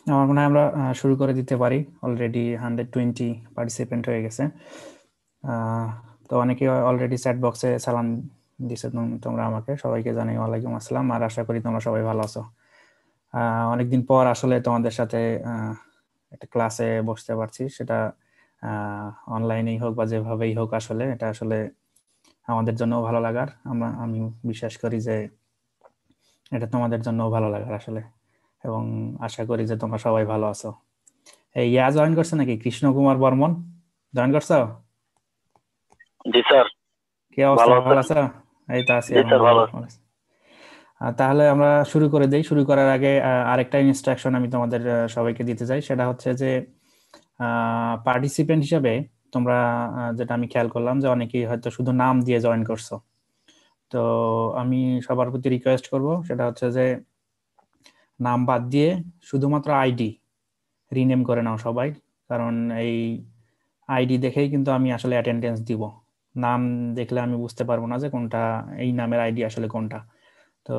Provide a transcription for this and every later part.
আমার মনে হয় আমরা শুরু করে দিতে পারি। অলরেডি 120 পার্টিসিপেন্ট হয়ে গেছে। আহ, তো অনেকে অলরেডি চ্যাট বক্সে সালাম দিছে তোমরা আমাকে। সবাইকে জানাই ওয়ালাইকুম আসসালাম, আর আশা করি তোমরা সবাই ভালো আছো। অনেকদিন পর আসলে তোমাদের সাথে একটা ক্লাসে বসতে পারছি, সেটা অনলাইনেই হোক বা যেভাবেই হোক। আসলে এটা আসলে আমাদের জন্য ভালো লাগার, আমি বিশ্বাস করি যে এটা তোমাদের জন্য ভালো লাগার আসলে। এবং আশা করি যে তোমরা সবাই ভালো আছো। এই জয়েন করছে নাকি কৃষ্ণ কুমার বর্মন? জয়েন করছো? জি স্যার। কি অবস্থা, ভালো ভালো আছেন? আছো? এই তো আছি জি স্যার, ভালো আলহামদুলিল্লাহ, আছি। ভালো আছি। তাহলে আমরা শুরু করে দেই। শুরু করার আগে আরেকটা ইনস্ট্রাকশন আমি তোমাদের সবাইকে দিতে চাই। সেটা হচ্ছে যে পার্টিসিপেন্ট হিসেবে তোমরা, যেটা আমি খেয়াল করলাম যে অনেকেই হয়তো শুধু নাম দিয়ে জয়েন করছো। তো আমি সবার প্রতি রিকোয়েস্ট করব, সেটা হচ্ছে যে নাম বাদ দিয়ে শুধুমাত্র আইডি রিনেম করে নাও সবাই। কারণ এই আইডি দেখেই কিন্তু আমি আসলে অ্যাটেন্ডেন্স দিব। নাম দেখলে আমি বুঝতে পারবো না যে কোনটা, এই নামের আইডি আসলে কোনটা। তো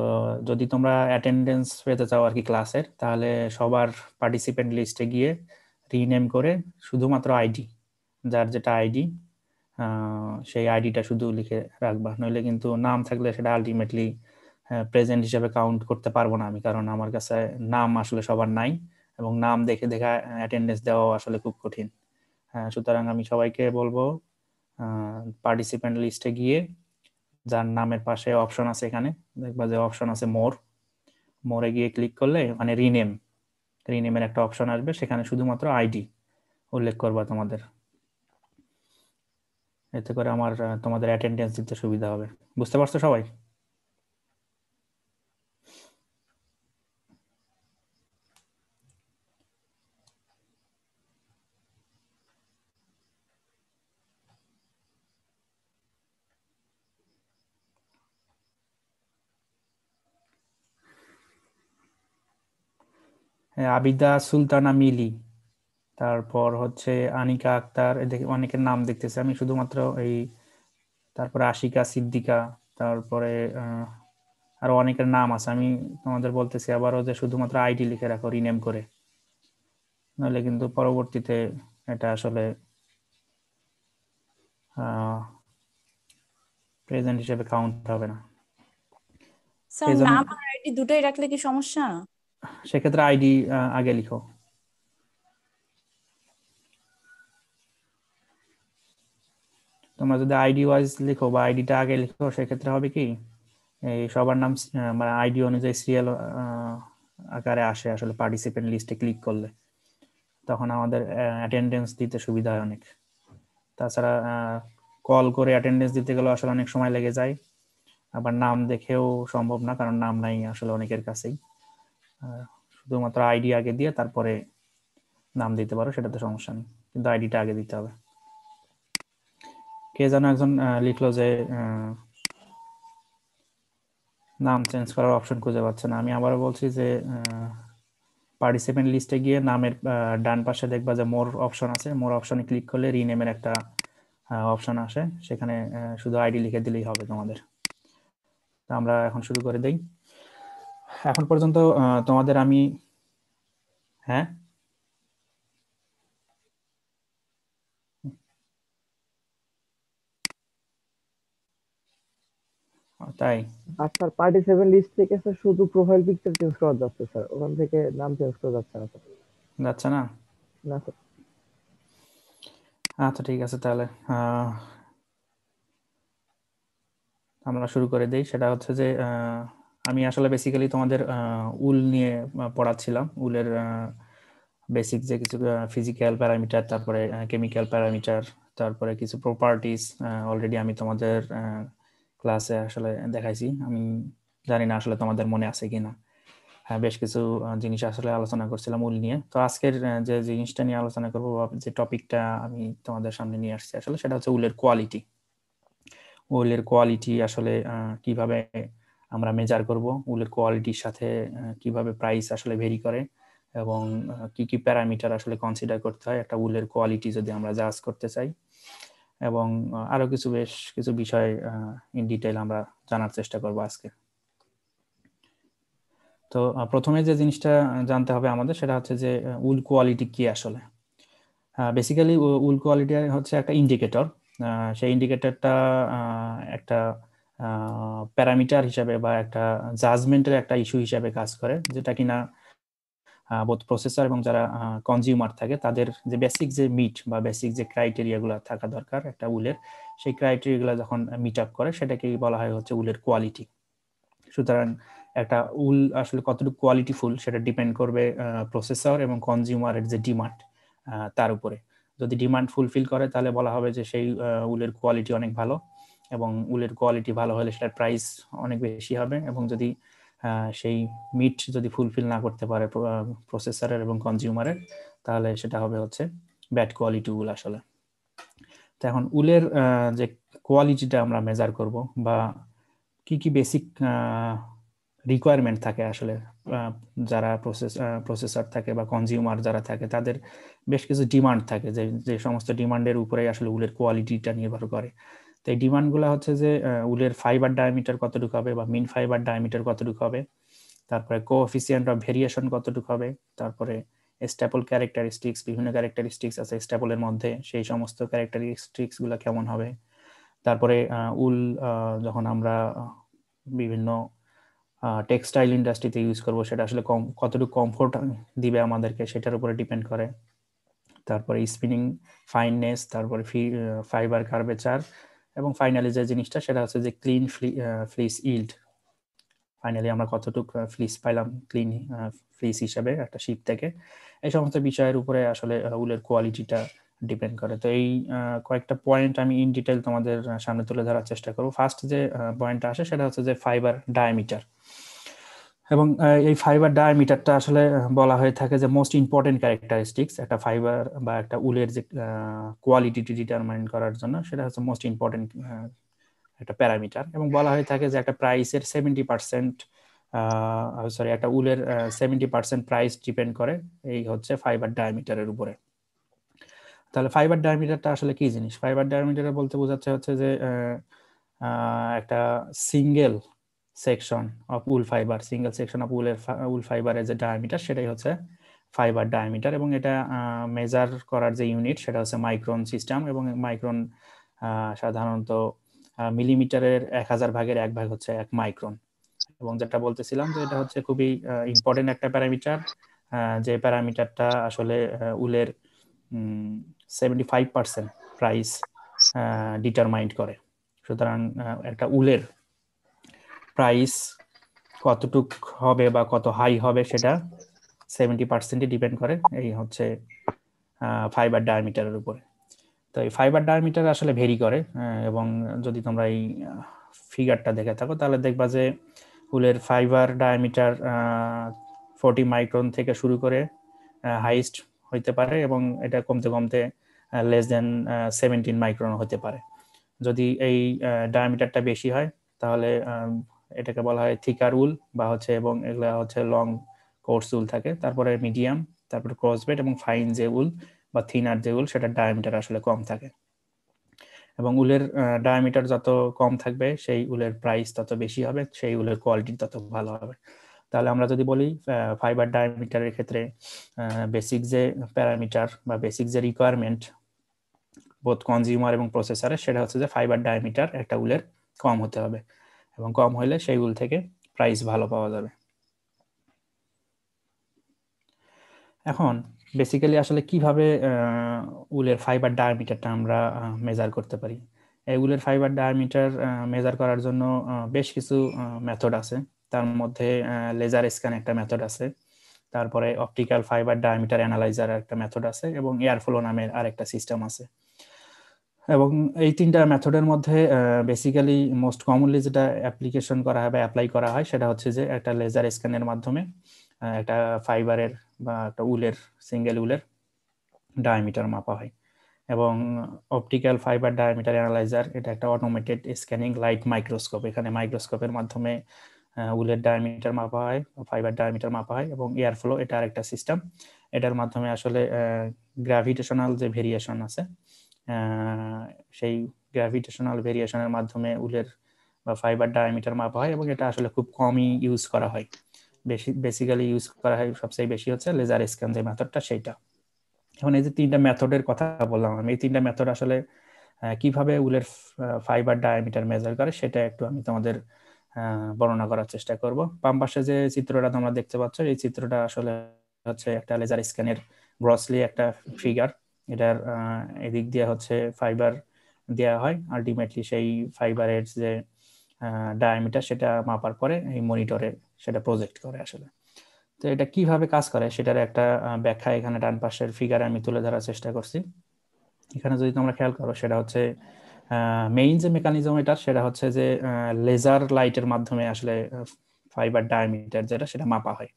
যদি তোমরা অ্যাটেন্ডেন্স পেতে চাও আর কি ক্লাসের, তাহলে সবার পার্টিসিপেন্ট লিস্টে গিয়ে রিনেম করে শুধুমাত্র আইডি, যার যেটা আইডি সেই আইডিটা শুধু লিখে রাখবা। নইলে কিন্তু নাম থাকলে সেটা আলটিমেটলি প্রেজেন্ট হিসেবে কাউন্ট করতে পারবো না আমি, কারণ আমার কাছে নাম আসলে সবার নাই। এবং নাম দেখে দেখে অ্যাটেন্ডেন্স দেওয়া আসলে খুব কঠিন। সুতরাং আমি সবাইকে বলবো, পার্টিসিপেন্ট লিস্টে গিয়ে যার নামের পাশে অপশন আছে, এখানে দেখবা যে অপশন আছে মোর, মোরে গিয়ে ক্লিক করলে মানে রিনেম, রিনেমের একটা অপশন আসবে, সেখানে শুধুমাত্র আইডি উল্লেখ করবা তোমাদের। এতে করে আমার তোমাদের অ্যাটেন্ডেন্স দিতে সুবিধা হবে। বুঝতে পারছো সবাই? হ্যাঁ, আবিদা সুলতানা মিলি, তারপর হচ্ছে আনিকা আক্তার, দেখি অনেকের নাম দেখতেছে আমি শুধুমাত্র এই, তারপরে আশিকা সিদ্দিকা, তারপরে আরো অনেকের নাম আছে। আমি তোমাদের বলতেছি আবারও যে শুধুমাত্র আইডি লিখে রাখো রিনেম করে, নাহলে কিন্তু পরবর্তীতে এটা আসলে প্রেজেন্ট হিসেবে কাউন্ট হবে না। স্যার, এই জন্য নাম আর আইডি দুটোই রাখলে কি সমস্যা? সেক্ষেত্রে আইডি আগে লিখো। তোমরা যদি আইডি ওয়াইজ লিখো বা আইডিটা আগে লিখো, সেক্ষেত্রে হবে কি, এই সবার নাম মানে আইডি অনুযায়ী সিরিয়াল আকারে আসে আসলে পার্টিসিপেন্ট লিস্টে ক্লিক করলে। তখন আমাদের অ্যাটেন্ডেন্স দিতে সুবিধা হয় অনেক। তাছাড়া কল করে অ্যাটেন্ডেন্স দিতে গেলে আসলে অনেক সময় লেগে যায়। আবার নাম দেখেও সম্ভব না, কারণ নাম নাই আসলে অনেকের কাছেই। শুধুমাত্র আইডি আগে দিয়ে তারপরে নাম দিতে পারো, সেটাতে সমস্যা নেই, কিন্তু আইডিটা আগে দিতে হবে। কে যেন একজন লিখলো যে নাম চেঞ্জ করার অপশন খুঁজে পাচ্ছে না। আমি আবারও বলছি যে পার্টিসিপেন্ট লিস্টে গিয়ে নামের ডান পাশে দেখবা যে মোর অপশন আছে, মোর অপশনে ক্লিক করলে রিনেমের একটা অপশন আসে, সেখানে শুধু আইডি লিখে দিলেই হবে তোমাদের। তা আমরা এখন শুরু করে দেই। এখন পর্যন্ত তোমাদের আমি, হ্যাঁ তাই আর স্যার পার্টিসিপেন্ট লিস্ট থেকে স্যার শুধু প্রোফাইল পিকচার চেঞ্জ করা যাচ্ছে স্যার, ওখান থেকে নাম চেঞ্জ করা যাচ্ছে না স্যার। যাচ্ছে না? না স্যার। আচ্ছা ঠিক আছে, তাহলে আমরা শুরু করে দেই। সেটা হচ্ছে যে আমি আসলে বেসিক্যালি তোমাদের উল নিয়ে পড়াচ্ছিলাম। উলের বেসিক যে কিছু ফিজিক্যাল প্যারামিটার, তারপরে কেমিক্যাল প্যারামিটার, তারপরে কিছু প্রপার্টিস অলরেডি আমি তোমাদের ক্লাসে আসলে দেখাইছি। আমি জানি না আসলে তোমাদের মনে আছে কিনা। হ্যাঁ, বেশ কিছু জিনিস আসলে আলোচনা করছিলাম উল নিয়ে। তো আজকের যে জিনিসটা নিয়ে আলোচনা করবো বা যে টপিকটা আমি তোমাদের সামনে নিয়ে আসছি আসলে, সেটা হচ্ছে উলের কোয়ালিটি। উলের কোয়ালিটি আসলে কিভাবে আমরা মেজার করব, উলের কোয়ালিটির সাথে কিভাবে প্রাইস আসলে ভেরি করে, এবং কি কি প্যারামিটার আসলে কনসিডার করতে হয় একটা উলের কোয়ালিটি যদি আমরা জাজ করতে চাই, এবং আরো কিছু বেশ কিছু বিষয় ইন ডিটেইল আমরা জানার চেষ্টা করব আজকে। তো তো প্রথমে যে জিনিসটা জানতে হবে আমাদের সেটা হচ্ছে যে উল কোয়ালিটি কি আসলে। বেসিক্যালি উল কোয়ালিটি হচ্ছে একটা ইন্ডিকেটর। সেই ইন্ডিকেটরটা একটা প্যারামিটার হিসাবে বা একটা জাজমেন্টের একটা ইস্যু হিসাবে কাজ করে, যেটা কিনা বোথ প্রসেসর এবং যারা কনজিউমার থাকে তাদের যে বেসিক যে মিট বা বেসিক যে ক্রাইটেরিয়াগুলো থাকা দরকার একটা উলের, সেই ক্রাইটেরিয়াগুলো যখন মিট আপ করে সেটাকেই বলা হয় হচ্ছে উলের কোয়ালিটি। সুতরাং একটা উল আসলে কতটুকু কোয়ালিটিফুল সেটা ডিপেন্ড করবে প্রসেসর এবং কনজিউমারের যে ডিমান্ড তার উপরে। যদি ডিমান্ড ফুলফিল করে তাহলে বলা হবে যে সেই উলের কোয়ালিটি অনেক ভালো, এবং উলের কোয়ালিটি ভালো হলে সেটার প্রাইস অনেক বেশি হবে। এবং যদি সেই মিট যদি ফুলফিল না করতে পারে প্রসেসরের এবং কনজিউমারের, তাহলে সেটা হবে হচ্ছে ব্যাড কোয়ালিটি উল আসলে। তো এখন উলের যে কোয়ালিটিটা আমরা মেজার করব বা কি কি বেসিক রিকোয়ারমেন্ট থাকে আসলে, যারা প্রসেসর থাকে বা কনজিউমার যারা থাকে তাদের বেশ কিছু ডিমান্ড থাকে, যে যে সমস্ত ডিমান্ডের উপরে আসলে উলের কোয়ালিটিটা নির্ভর করে। তো এই ডিমান্ডগুলো হচ্ছে যে উলের ফাইবার ডায়ামিটার কতটুকু হবে বা মিন ফাইবার ডায়ামিটার কতটুকু হবে, তারপরে কোএফিসিয়েন্ট অফ ভেরিয়েশন কতটুকু হবে, তারপরে স্ট্যাপল ক্যারেক্টারিস্টিক্স, বিভিন্ন ক্যারেক্টারিস্টিক্স আছে স্ট্যাপলের মধ্যে, সেই সমস্ত ক্যারেক্টারিস্টিক্স গুলো কেমন হবে। তারপরে উল যখন আমরা বিভিন্ন টেক্সটাইল ইন্ডাস্ট্রিতে ইউজ করব সেটা আসলে কতটুকু কমফোর্ট দিবে আমাদেরকে সেটার উপরে ডিপেন্ড করে। তারপরে স্পিনিং ফাইননেস, তারপরে ফাইবার কার্ভেচার, এবং ফাইনালি যে জিনিসটা সেটা হচ্ছে যে ক্লিন ফ্লিস ইল্ড। ফাইনালি আমরা কতটুকু ফ্লিস পাইলাম ক্লিন ফ্লিস হিসাবে একটা শিপ থেকে। এই সমস্ত বিষয়ের উপরে আসলে উলের কোয়ালিটিটা ডিপেন্ড করে। তো এই কয়েকটা পয়েন্ট আমি ইন ডিটেল তোমাদের সামনে তুলে ধরার চেষ্টা করব। ফার্স্ট যে পয়েন্টটা আসে সেটা হচ্ছে যে ফাইবার ডায়ামিটার। এবং এই ফাইবার ডায়ামিটারটা আসলে বলা হয়ে থাকে যে মোস্ট ইম্পর্টেন্ট ক্যারেক্টারিস্টিক্স একটা ফাইবার বা একটা উলের যে কোয়ালিটিটি ডিটারমাইন করার জন্য, সেটা হচ্ছে মোস্ট ইম্পর্টেন্ট একটা প্যারামিটার। এবং বলা হয়ে থাকে যে একটা প্রাইসের 70%, সরি, একটা উলের 70% প্রাইস ডিপেন্ড করে এই হচ্ছে ফাইবার ডায়ামিটারের উপরে। তাহলে ফাইবার ডায়ামিটারটা আসলে কি জিনিস? ফাইবার ডায়ামিটার বলতে বোঝাচ্ছে হচ্ছে যে একটা single section of wool fibre, single section of wool ফাইবারের যে ডায়ামিটার সেটাই হচ্ছে ফাইবার ডায়ামিটার। এবং এটা মেজার করার যে ইউনিট সেটা হচ্ছে মাইক্রন সিস্টেম, এবং মাইক্রন সাধারণত মিলিমিটারের 1000 ভাগের 1 ভাগ হচ্ছে 1 মাইক্রন। এবং যেটা বলতেছিলাম যে এটা হচ্ছে খুবই ইম্পর্টেন্ট একটা প্যারামিটার, যে প্যারামিটারটা আসলে উলের 75% প্রাইস ডিটারমাইন্ড করে। সুতরাং একটা উলের প্রাইস কতটুক হবে বা কত হাই হবে সেটা 70% ডিপেন্ড করে এই হচ্ছে ফাইবার ডায়ামিটারের উপরে। তো এই ফাইবার ডায়ামিটার আসলে ভেরি করে, এবং যদি তোমরা এই ফিগারটা দেখে থাকো তাহলে দেখবা যে উলের ফাইবার ডায়ামিটার 40 মাইক্রন থেকে শুরু করে হাইস্ট হইতে পারে, এবং এটা কমতে কমতে লেস দেন 17 মাইক্রন হতে পারে। যদি এই ডায়ামিটারটা বেশি হয় তাহলে এটাকে বলা হয় থিকার উল বা হচ্ছে, এবং এগুলা হচ্ছে লং কোর্স উল থাকে। তারপরে মিডিয়াম, তারপরে ক্রসবেড, এবং ফাইন যে উল বা থিনার যে উল সেটার ডায়ামিটার আসলে কম থাকে। এবং উলের ডায়ামিটার যত কম থাকবে সেই উলের প্রাইস তত বেশি হবে, সেই উলের কোয়ালিটি তত ভালো হবে। তাহলে আমরা যদি বলি ফাইবার ডায়ামিটারের ক্ষেত্রে বেসিক যে প্যারামিটার বা বেসিক যে রিকোয়ারমেন্ট বোথ কনজিউমার এবং প্রসেসরে, সেটা হচ্ছে যে ফাইবার ডায়ামিটার একটা উলের কম হতে হবে, এবং কম হলে সেই উল থেকে প্রাইস ভালো পাওয়া যাবে। এখন বেসিক্যালি আসলে কিভাবে উলের ফাইবার ডায়ামিটারটা আমরা মেজার করতে পারি? এই উলের ফাইবার ডায়ামিটার মেজার করার জন্য বেশ কিছু মেথড আছে। তার মধ্যে লেজার স্ক্যান একটা মেথড আছে, তারপরে অপটিক্যাল ফাইবার ডায়ামিটার অ্যানালাইজার একটা মেথড আছে, এবং এয়ারফ্লো নামের আরেকটা সিস্টেম আছে। এবং এই তিনটা মেথডের মধ্যে বেসিক্যালি মোস্ট কমনলি যেটা অ্যাপ্লিকেশন করা হয় বা অ্যাপ্লাই করা হয় সেটা হচ্ছে যে একটা লেজার স্ক্যানের মাধ্যমে একটা ফাইবারের বা একটা উলের, সিঙ্গেল উলের ডায়ামিটার মাপা হয়। এবং অপটিক্যাল ফাইবার ডায়ামিটার অ্যানালাইজার এটা একটা অটোমেটেড স্ক্যানিং লাইট মাইক্রোস্কোপ। এখানে মাইক্রোস্কোপের মাধ্যমে উলের ডায়ামিটার মাপা হয়, ফাইবার ডায়ামিটার মাপা হয়। এবং এয়ারফ্লো এটা আরেকটা সিস্টেম, এটার মাধ্যমে আসলে গ্র্যাভিটেশনাল যে ভেরিয়েশন আছে সেই গ্র্যাভিটেশনাল ভেরিয়েশনের মাধ্যমে উলের বা ফাইবার ডায়ামিটার মাপা হয়, এবং এটা আসলে খুব কমই ইউজ করা হয়। বেসিক্যালি ইউজ করা হয় সবচেয়ে বেশি হচ্ছে লেজার স্ক্যান যে মেথডটা সেইটা। এখন এই যে তিনটা মেথডের কথা বললাম আমি, এই তিনটা মেথড আসলে কিভাবে উলের ফাইবার ডায়ামিটার মেজার করে সেটা একটু আমি তোমাদের বর্ণনা করার চেষ্টা করব। বাম পাশে যে চিত্রটা তোমরা দেখতে পাচ্ছ, এই চিত্রটা আসলে হচ্ছে একটা লেজার স্ক্যানের গ্রসলি একটা ফিগার। এটার এদিক দিয়ে হচ্ছে ফাইবার দেওয়া হয়, আলটিমেটলি সেই ফাইবারের যে ডায়ামিটার সেটা মাপার পরে এই মনিটরে সেটা প্রজেক্ট করে আসলে। তো এটা কিভাবে কাজ করে সেটার একটা ব্যাখ্যা এখানে ডান পাশের ফিগারে আমি তুলে ধরার চেষ্টা করছি। এখানে যদি তোমরা খেয়াল করো, সেটা হচ্ছে মেইন যে মেকানিজম এটা, সেটা হচ্ছে যে লেজার লাইটের মাধ্যমে আসলে ফাইবার ডায়ামিটার যেটা সেটা মাপা হয়।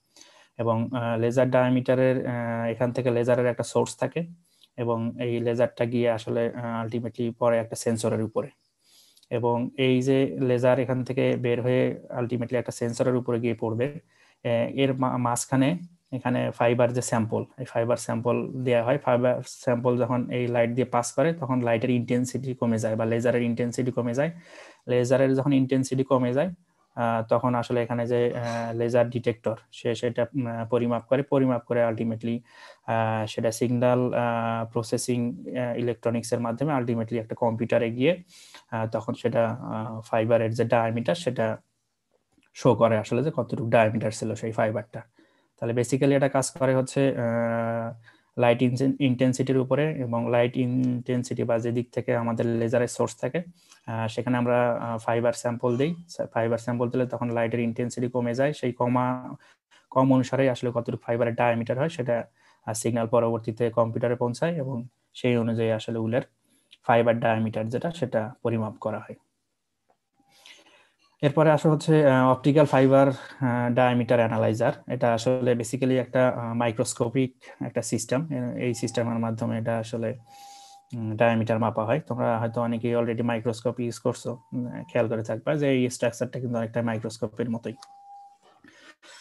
এবং লেজার ডায়ামিটারের এখান থেকে লেজারের একটা সোর্স থাকে, এবং এই লেজারটা গিয়ে আসলে আলটিমেটলি পরে একটা সেন্সরের উপরে, এবং এই যে লেজার এখান থেকে বের হয়ে আলটিমেটলি একটা সেন্সরের উপরে গিয়ে পড়বে। এর মাঝখানে এখানে ফাইবার যে স্যাম্পল, এই ফাইবার স্যাম্পল দেওয়া হয়। ফাইবার স্যাম্পল যখন এই লাইট দিয়ে পাস করে তখন লাইটের ইন্টেন্সিটি কমে যায় বা লেজারের ইন্টেন্সিটি কমে যায়। লেজারের যখন ইন্টেন্সিটি কমে যায় তখন আসলে এখানে যে লেজার ডিটেক্টর সেটা পরিমাপ করে আলটিমেটলি সেটা সিগন্যাল প্রসেসিং ইলেকট্রনিক্সের মাধ্যমে আলটিমেটলি একটা কম্পিউটারে গিয়ে তখন সেটা ফাইবারের যে ডায়ামিটার সেটা শো করে আসলে যে কতটুকু ডায়ামিটার ছিল সেই ফাইবারটা। তাহলে বেসিক্যালি এটা কাজ করে হচ্ছে লাইট ইন্টেন্সিটির উপরে, এবং লাইট ইন্টেন্সিটি বা যে দিক থেকে আমাদের লেজারের সোর্স থাকে সেখানে আমরা ফাইবার স্যাম্পল দিই। ফাইবার স্যাম্পল দিলে তখন লাইটের ইন্টেন্সিটি কমে যায়, সেই কম অনুসারে আসলে কতটুকু ফাইবারের ডায়ামিটার হয় সেটা সিগন্যাল পরবর্তীতে কম্পিউটারে পৌঁছায়, এবং সেই অনুযায়ী আসলে উলের ফাইবার ডায়ামিটার যেটা সেটা পরিমাপ করা হয়। এরপরে আসলে হচ্ছে অপটিক্যাল ফাইবার ডায়ামিটার অ্যানালাইজার। এটা আসলে বেসিক্যালি একটা মাইক্রোস্কোপিক একটা সিস্টেম। এই সিস্টেমের মাধ্যমে এটা আসলে ডায়ামিটার মাপা হয়। তোমরা হয়তো অনেকেই অলরেডি মাইক্রোস্কোপ ইউজ করছো, খেয়াল করে থাকবা যে এই স্ট্রাকচারটা কিন্তু অনেকটা মাইক্রোস্কোপের মতোই।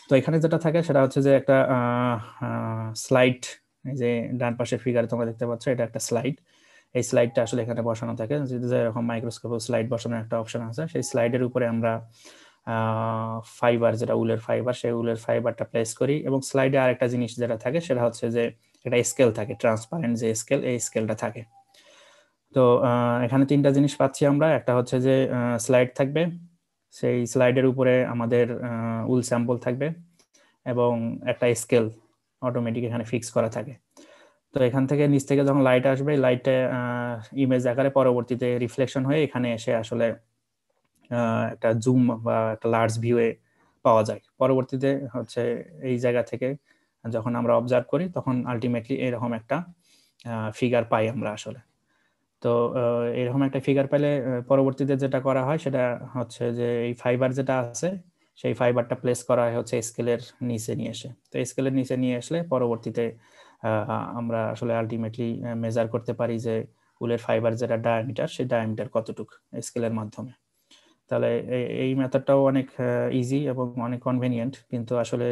তো এখানে যেটা থাকে সেটা হচ্ছে যে একটা স্লাইড, এই যে ডান পাশের ফিগারে তোমরা দেখতে পাচ্ছ, এটা একটা স্লাইড। এই স্লাইডটা আসলে এখানে বসানো থাকে, যেরকম মাইক্রোস্কোপে স্লাইড বসানোর একটা অপশন আছে। সেই স্লাইডের উপরে আমরা ফাইবার, যেটা উলের ফাইবার, সেই উলের ফাইবারটা প্লেস করি, এবং স্লাইডে আরেকটা জিনিস যেটা থাকে সেটা হচ্ছে যে একটা স্কেল থাকে, ট্রান্সপারেন্ট যে স্কেল, এই স্কেলটা থাকে। তো এখানে তিনটা জিনিস পাচ্ছি আমরা। একটা হচ্ছে যে স্লাইড থাকবে, সেই স্লাইডের উপরে আমাদের উল স্যাম্পল থাকবে, এবং একটা স্কেল অটোমেটিক এখানে ফিক্স করা থাকে। তো এখান থেকে নিচ থেকে যখন লাইট আসবে, লাইটে ইমেজ আকারে পরবর্তীতে রিফ্লেকশন হয়ে এখানে এসে আসলে একটা জুম বা একটা লার্জ ভিউয়ে পাওয়া যায়। পরবর্তীতে হচ্ছে এই জায়গা থেকে যখন আমরা অবজার্ভ করি তখন আলটিমেটলি এরকম একটা ফিগার পাই আমরা আসলে। তো এরকম একটা ফিগার পেলে পরবর্তীতে যেটা করা হয় সেটা হচ্ছে যে এই ফাইবার যেটা আছে সেই ফাইবারটা প্লেস করা হয় হচ্ছে স্কেলের নিচে নিয়ে এসে। তো স্কেলের নিচে নিয়ে আসলে পরবর্তীতে আমরা আসলে আলটিমেটলি মেজার করতে পারি যে উলের ফাইবার যেটা ডায়ামিটার, সেই ডায়ামিটার কতটুকু স্কেলের মাধ্যমে। তাহলে এই মেথডটাও অনেক ইজি এবং অনেক কনভেনিয়েন্ট, কিন্তু আসলে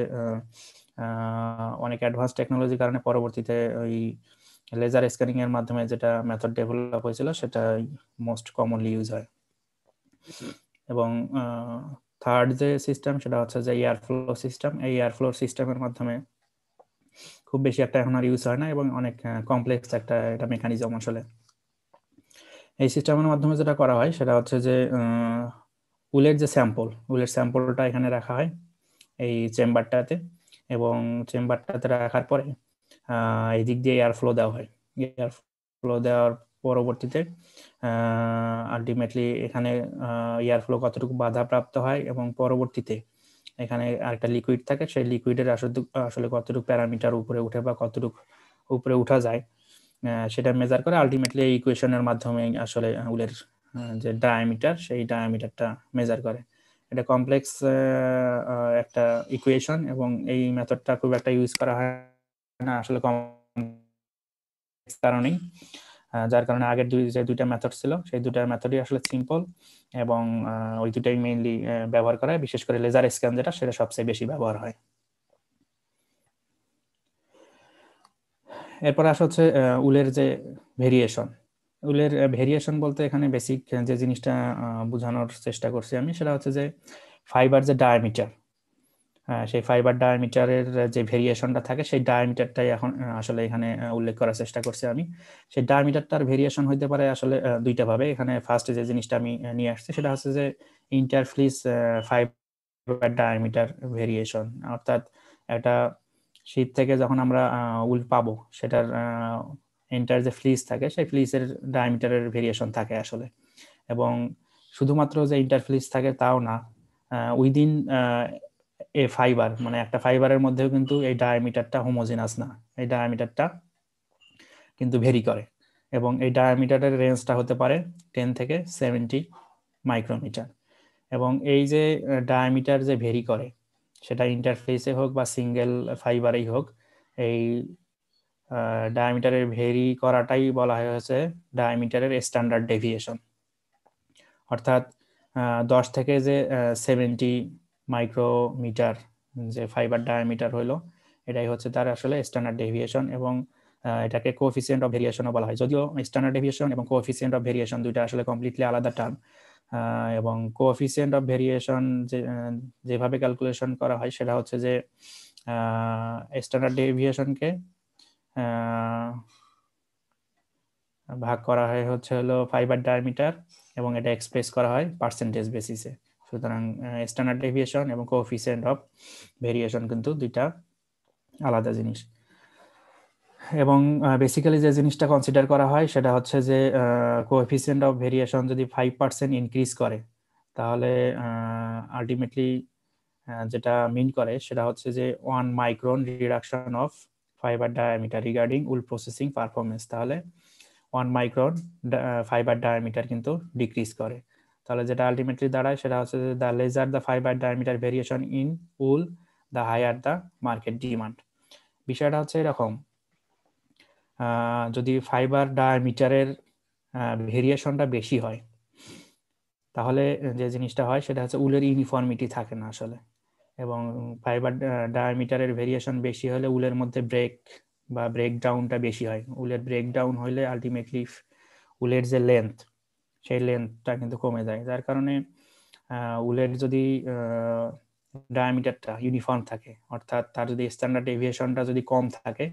অনেক অ্যাডভান্স টেকনোলজির কারণে পরবর্তীতে ওই লেজার স্ক্যানিং এর মাধ্যমে যেটা মেথড ডেভেলপ হয়েছিল সেটা মোস্ট কমনলি ইউজ হয়। এবং থার্ড যে সিস্টেম সেটা হচ্ছে যে এয়ার ফ্লো সিস্টেম। এই এয়ার ফ্লো সিস্টেমের মাধ্যমে খুব বেশি একটা এখন আর ইউজ হয় না, এবং অনেক কমপ্লেক্স একটা এটা মেকানিজম আসলে। এই সিস্টেমের মাধ্যমে যেটা করা হয় সেটা হচ্ছে যে উলের যে উলের স্যাম্পলটা এখানে রাখা হয় এই চেম্বারটাতে, এবং চেম্বারটাতে রাখার পরে এই দিক দিয়ে এয়ার ফ্লো দেওয়া হয়। এয়ার ফ্লো দেওয়ার পরবর্তীতে আলটিমেটলি এখানে এয়ার ফ্লো কতটুকু বাধাপ্রাপ্ত হয়, এবং পরবর্তীতে এখানে আরেকটা লিকুইড থাকে, সেই লিকুইডের আসলে কতটুকু প্যারামিটার উপরে উঠে বা কতটুকু উপরে উঠা যায় সেটা মেজার করে আলটিমেটলি এই ইকুয়েশনের মাধ্যমে আসলে উলের যে ডায়ামিটার সেই ডায়ামিটারটা মেজার করে। এটা কমপ্লেক্স একটা ইকুয়েশন, এবং এই মেথডটা খুব একটা ইউজ করা হয় না আসলে কমপ্লেক্স কারণেই, যার কারণে আগের যে দুইটা মেথড ছিল সেই দুইটা মেথডই আসলে সিম্পল, এবং ওই দুটাই মেইনলি ব্যবহার করা হয়। বিশেষ করে লেজার স্ক্যান যেটা সেটা সবচেয়ে বেশি ব্যবহার হয়। এরপর আসা হচ্ছে উলের যে ভেরিয়েশন। উলের ভেরিয়েশন বলতে এখানে বেসিক যে জিনিসটা বোঝানোর চেষ্টা করছি আমি সেটা হচ্ছে যে ফাইবার যে ডায়ামিটার, সেই ফাইবার ডায়ামিটারের যে ভেরিয়েশনটা থাকে সেই ডায়ামিটারটাই এখন আসলে এখানে উল্লেখ করার চেষ্টা করছি আমি। সেই ডায়ামিটারটার ভেরিয়েশন হইতে পারে আসলে দুইটা ভাবে। এখানে ফার্স্টে যে জিনিসটা আমি নিয়ে আসছি সেটা হচ্ছে যে ইন্টারফ্লিস ফাইবার ডায়ামিটার ভেরিয়েশন, অর্থাৎ একটা শীট থেকে যখন আমরা উল পাবো সেটার এন্টার যে ফ্লিস থাকে সেই ফ্লিসের ডায়ামিটারের ভেরিয়েশন থাকে আসলে। এবং শুধুমাত্র যে ইন্টারফ্লিস থাকে তাও না, উইদিন এ ফাইবার, মানে একটা ফাইবারের মধ্যেও কিন্তু এই ডায়ামিটারটা হোমোজিনাস না, এই ডায়ামিটারটা কিন্তু ভেরি করে। এবং এই ডায়ামিটারের রেঞ্জটা হতে পারে 10 থেকে 70 মাইক্রোমিটার। এবং এই যে ডায়ামিটার যে ভেরি করে সেটা ইন্টারফেসে হোক বা সিঙ্গেল ফাইবারেই হোক, এই ডায়ামিটারের ভেরি করাটাই বলা হয়েছে ডায়ামিটারের স্ট্যান্ডার্ড ডেভিয়েশন। অর্থাৎ 10 থেকে যে 70 মাইক্রোমিটার যে ফাইবার ডায়ামিটার হলো, এটাই হচ্ছে তার আসলে স্ট্যান্ডার্ড ডেভিয়েশন। এবং এটাকে কোএফিসিয়েন্ট অফ ভেরিয়েশনও বলা হয়, যদিও স্ট্যান্ডার্ড ডেভিয়েশন এবং কোএফিসিয়েন্ট অফ ভেরিয়েশন দুইটা আসলে কমপ্লিটলি আলাদা টার্ম। এবং কোএফিসিয়েন্ট অফ ভেরিয়েশন যেভাবে ক্যালকুলেশন করা হয় সেটা হচ্ছে যে স্ট্যান্ডার্ড ডেভিয়েশনকে ভাগ করা হয় হচ্ছে হলো ফাইবার ডায়ামিটার, এবং এটা এক্সপ্রেস করা হয় পার্সেন্টেজ বেসিসে। সুতরাং স্ট্যান্ডার্ড ডেভিয়েশন এবং কোএফিসিয়েন্ট অফ ভেরিয়েশন কিন্তু দুইটা আলাদা জিনিস। এবং বেসিক্যালি যে জিনিসটা কনসিডার করা হয় সেটা হচ্ছে যে কোএফিসিয়েন্ট অফ ভেরিয়েশন যদি 5% ইনক্রিজ করে তাহলে আলটিমেটলি যেটা মিন করে সেটা হচ্ছে যে 1 micron reduction of fibre diameter regarding wool processing performance, তাহলে 1 মাইক্রন ফাইবার ডায়ামিটার কিন্তু ডিক্রিজ করে। তাহলে যেটা আলটিমেটলি দাঁড়ায় সেটা হচ্ছে যে the lesser the fibre diameter variation in wool the higher the market demand. বিষয়টা হচ্ছে এরকম, যদি ফাইবার ডায়ামিটারের ভেরিয়েশনটা বেশি হয় তাহলে যে জিনিসটা হয় সেটা হচ্ছে উলের ইউনিফর্মিটি থাকে না আসলে। এবং ফাইবার ডায়ামিটারের ভেরিয়েশন বেশি হলে উলের মধ্যে ব্রেকডাউনটা বেশি হয়। উলের ব্রেকডাউন হলে আলটিমেটলি উলের যে লেন্থ সেই লেন্থটা কিন্তু কমে যায়, যার কারণে উলের যদি ডায়ামিটারটা ইউনিফর্ম থাকে, অর্থাৎ তার যদি স্ট্যান্ডার্ড ডেভিয়েশনটা যদি কম থাকে,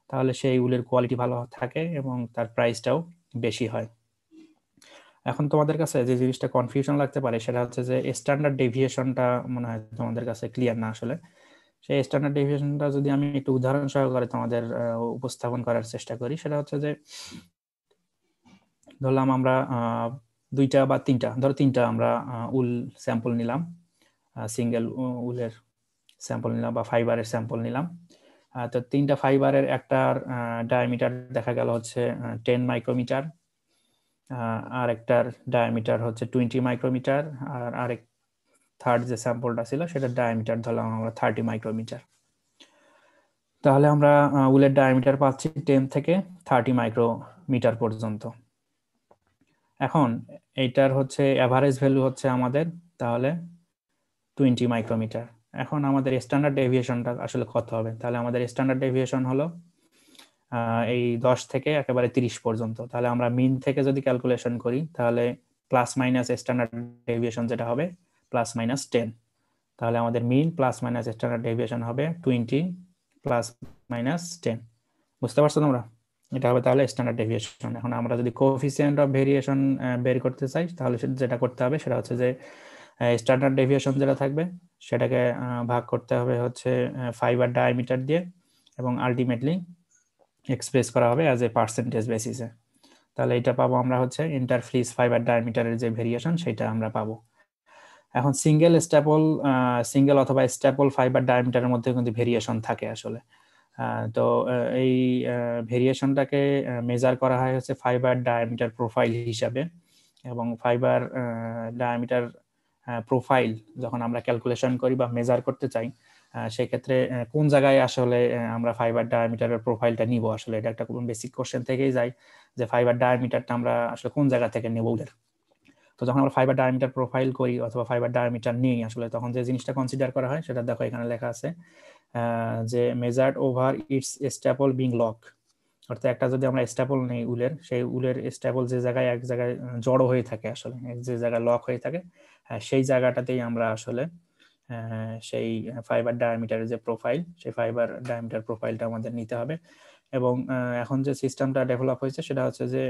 তাহলে সেই উলের কোয়ালিটি ভালো থাকে এবং তার প্রাইসটাও বেশি হয়। এখন তোমাদের কাছে যে জিনিসটা কনফিউশন লাগতে পারে সেটা হচ্ছে যে স্ট্যান্ডার্ড ডেভিয়েশনটা মনে হয় তোমাদের কাছে ক্লিয়ার না আসলে। সেই স্ট্যান্ডার্ড ডেভিয়েশনটা যদি আমি একটু উদাহরণ সহকারে তোমাদের উপস্থাপন করার চেষ্টা করি, সেটা হচ্ছে যে ধরলাম আমরা দুইটা বা তিনটা, ধরো তিনটা আমরা উল স্যাম্পল নিলাম, সিঙ্গেল উলের স্যাম্পল নিলাম বা ফাইবারের স্যাম্পল নিলাম। তো তিনটা ফাইবারের একটার ডায়ামিটার দেখা গেল হচ্ছে 10 মাইক্রোমিটার, আর একটার ডায়ামিটার হচ্ছে 20 মাইক্রোমিটার, আর আরেক থার্ড যে স্যাম্পলটা ছিল সেটার ডায়ামিটার ধরলাম আমরা 30 মাইক্রোমিটার। তাহলে আমরা উলের ডায়ামিটার পাচ্ছি 10 থেকে 30 মাইক্রোমিটার পর্যন্ত। এখন এইটার হচ্ছে অ্যাভারেজ ভ্যালু হচ্ছে আমাদের তাহলে 20 মাইক্রোমিটার। এখন আমাদের স্ট্যান্ডার্ড ডেভিয়েশনটা আসলে কত হবে? তাহলে আমাদের স্ট্যান্ডার্ড ডেভিয়েশন হলো এই 10 থেকে একেবারে 30 পর্যন্ত। তাহলে আমরা মিন থেকে যদি ক্যালকুলেশন করি তাহলে প্লাস মাইনাস স্ট্যান্ডার্ড ডেভিয়েশন যেটা হবে প্লাস মাইনাস 10। তাহলে আমাদের মিন প্লাস মাইনাস স্ট্যান্ডার্ড ডেভিয়েশন হবে 20 প্লাস মাইনাস 10। বুঝতে পারছো তোমরা? এটা হবে তাহলে স্ট্যান্ডার্ড ডেভিয়েশন। এখন আমরা যদি কোএফিসিয়েন্ট অফ ভেরিয়েশন বের করতে চাই তাহলে যেটা করতে হবে সেটা হচ্ছে যে স্ট্যান্ডার্ড ডেভিয়েশন যেটা থাকবে সেটাকে ভাগ করতে হবে হচ্ছে ফাইবার ডায়ামিটার দিয়ে, এবং আলটিমেটলি এক্সপ্রেস করা হবে অ্যাজ এ পার্সেন্টেজ বেসিসে। তাহলে এটা পাবো আমরা হচ্ছে ইন্টারফ্লিস ফাইবার ডায়ামিটারের যে ভেরিয়েশন সেটা আমরা পাবো। এখন সিঙ্গেল অথবা স্ট্যাপল ফাইবার ডায়ামিটারের মধ্যে কিন্তু ভেরিয়েশন থাকে আসলে। তো এই ভেরিয়েশনটাকে মেজার করা হয় হচ্ছে ফাইবার ডায়ামিটার প্রোফাইল হিসাবে। এবং ফাইবার ডায়ামিটার প্রোফাইল যখন আমরা ক্যালকুলেশন করি বা মেজার করতে চাই সেক্ষেত্রে কোন জায়গায় আসলে আমরা ফাইবার ডায়ামিটারের প্রোফাইলটা নিব, আসলে এটা একটা কোন বেসিক কোশ্চেন থেকেই যায় যে ফাইবার ডায়ামিটারটা আমরা আসলে কোন জায়গা থেকে নেব ওদের। তো যখন আমরা ফাইবার ডায়ামিটার প্রোফাইল করি অথবা ফাইবার ডায়ামিটার নিই আসলে তখন যে জিনিসটা কনসিডার করা হয় সেটা দেখো এখানে লেখা আছে যে measured over it's staple being lock. অর্থাৎ একটা যদি আমরা স্ট্যাপল নেই উলের, সেই উলের স্ট্যাপল যে জায়গায় এক জায়গায় জড়ো হয়ে থাকে আসলে, যে জায়গায় লক হয়ে থাকে সেই জায়গাটাতেই আমরা আসলে সেই ফাইবার ডায়ামিটারের যে প্রোফাইল, সেই ফাইবার ডায়ামিটার প্রোফাইলটা আমাদের নিতে হবে। এবং এখন যে সিস্টেমটা ডেভেলপ হয়েছে সেটা হচ্ছে যে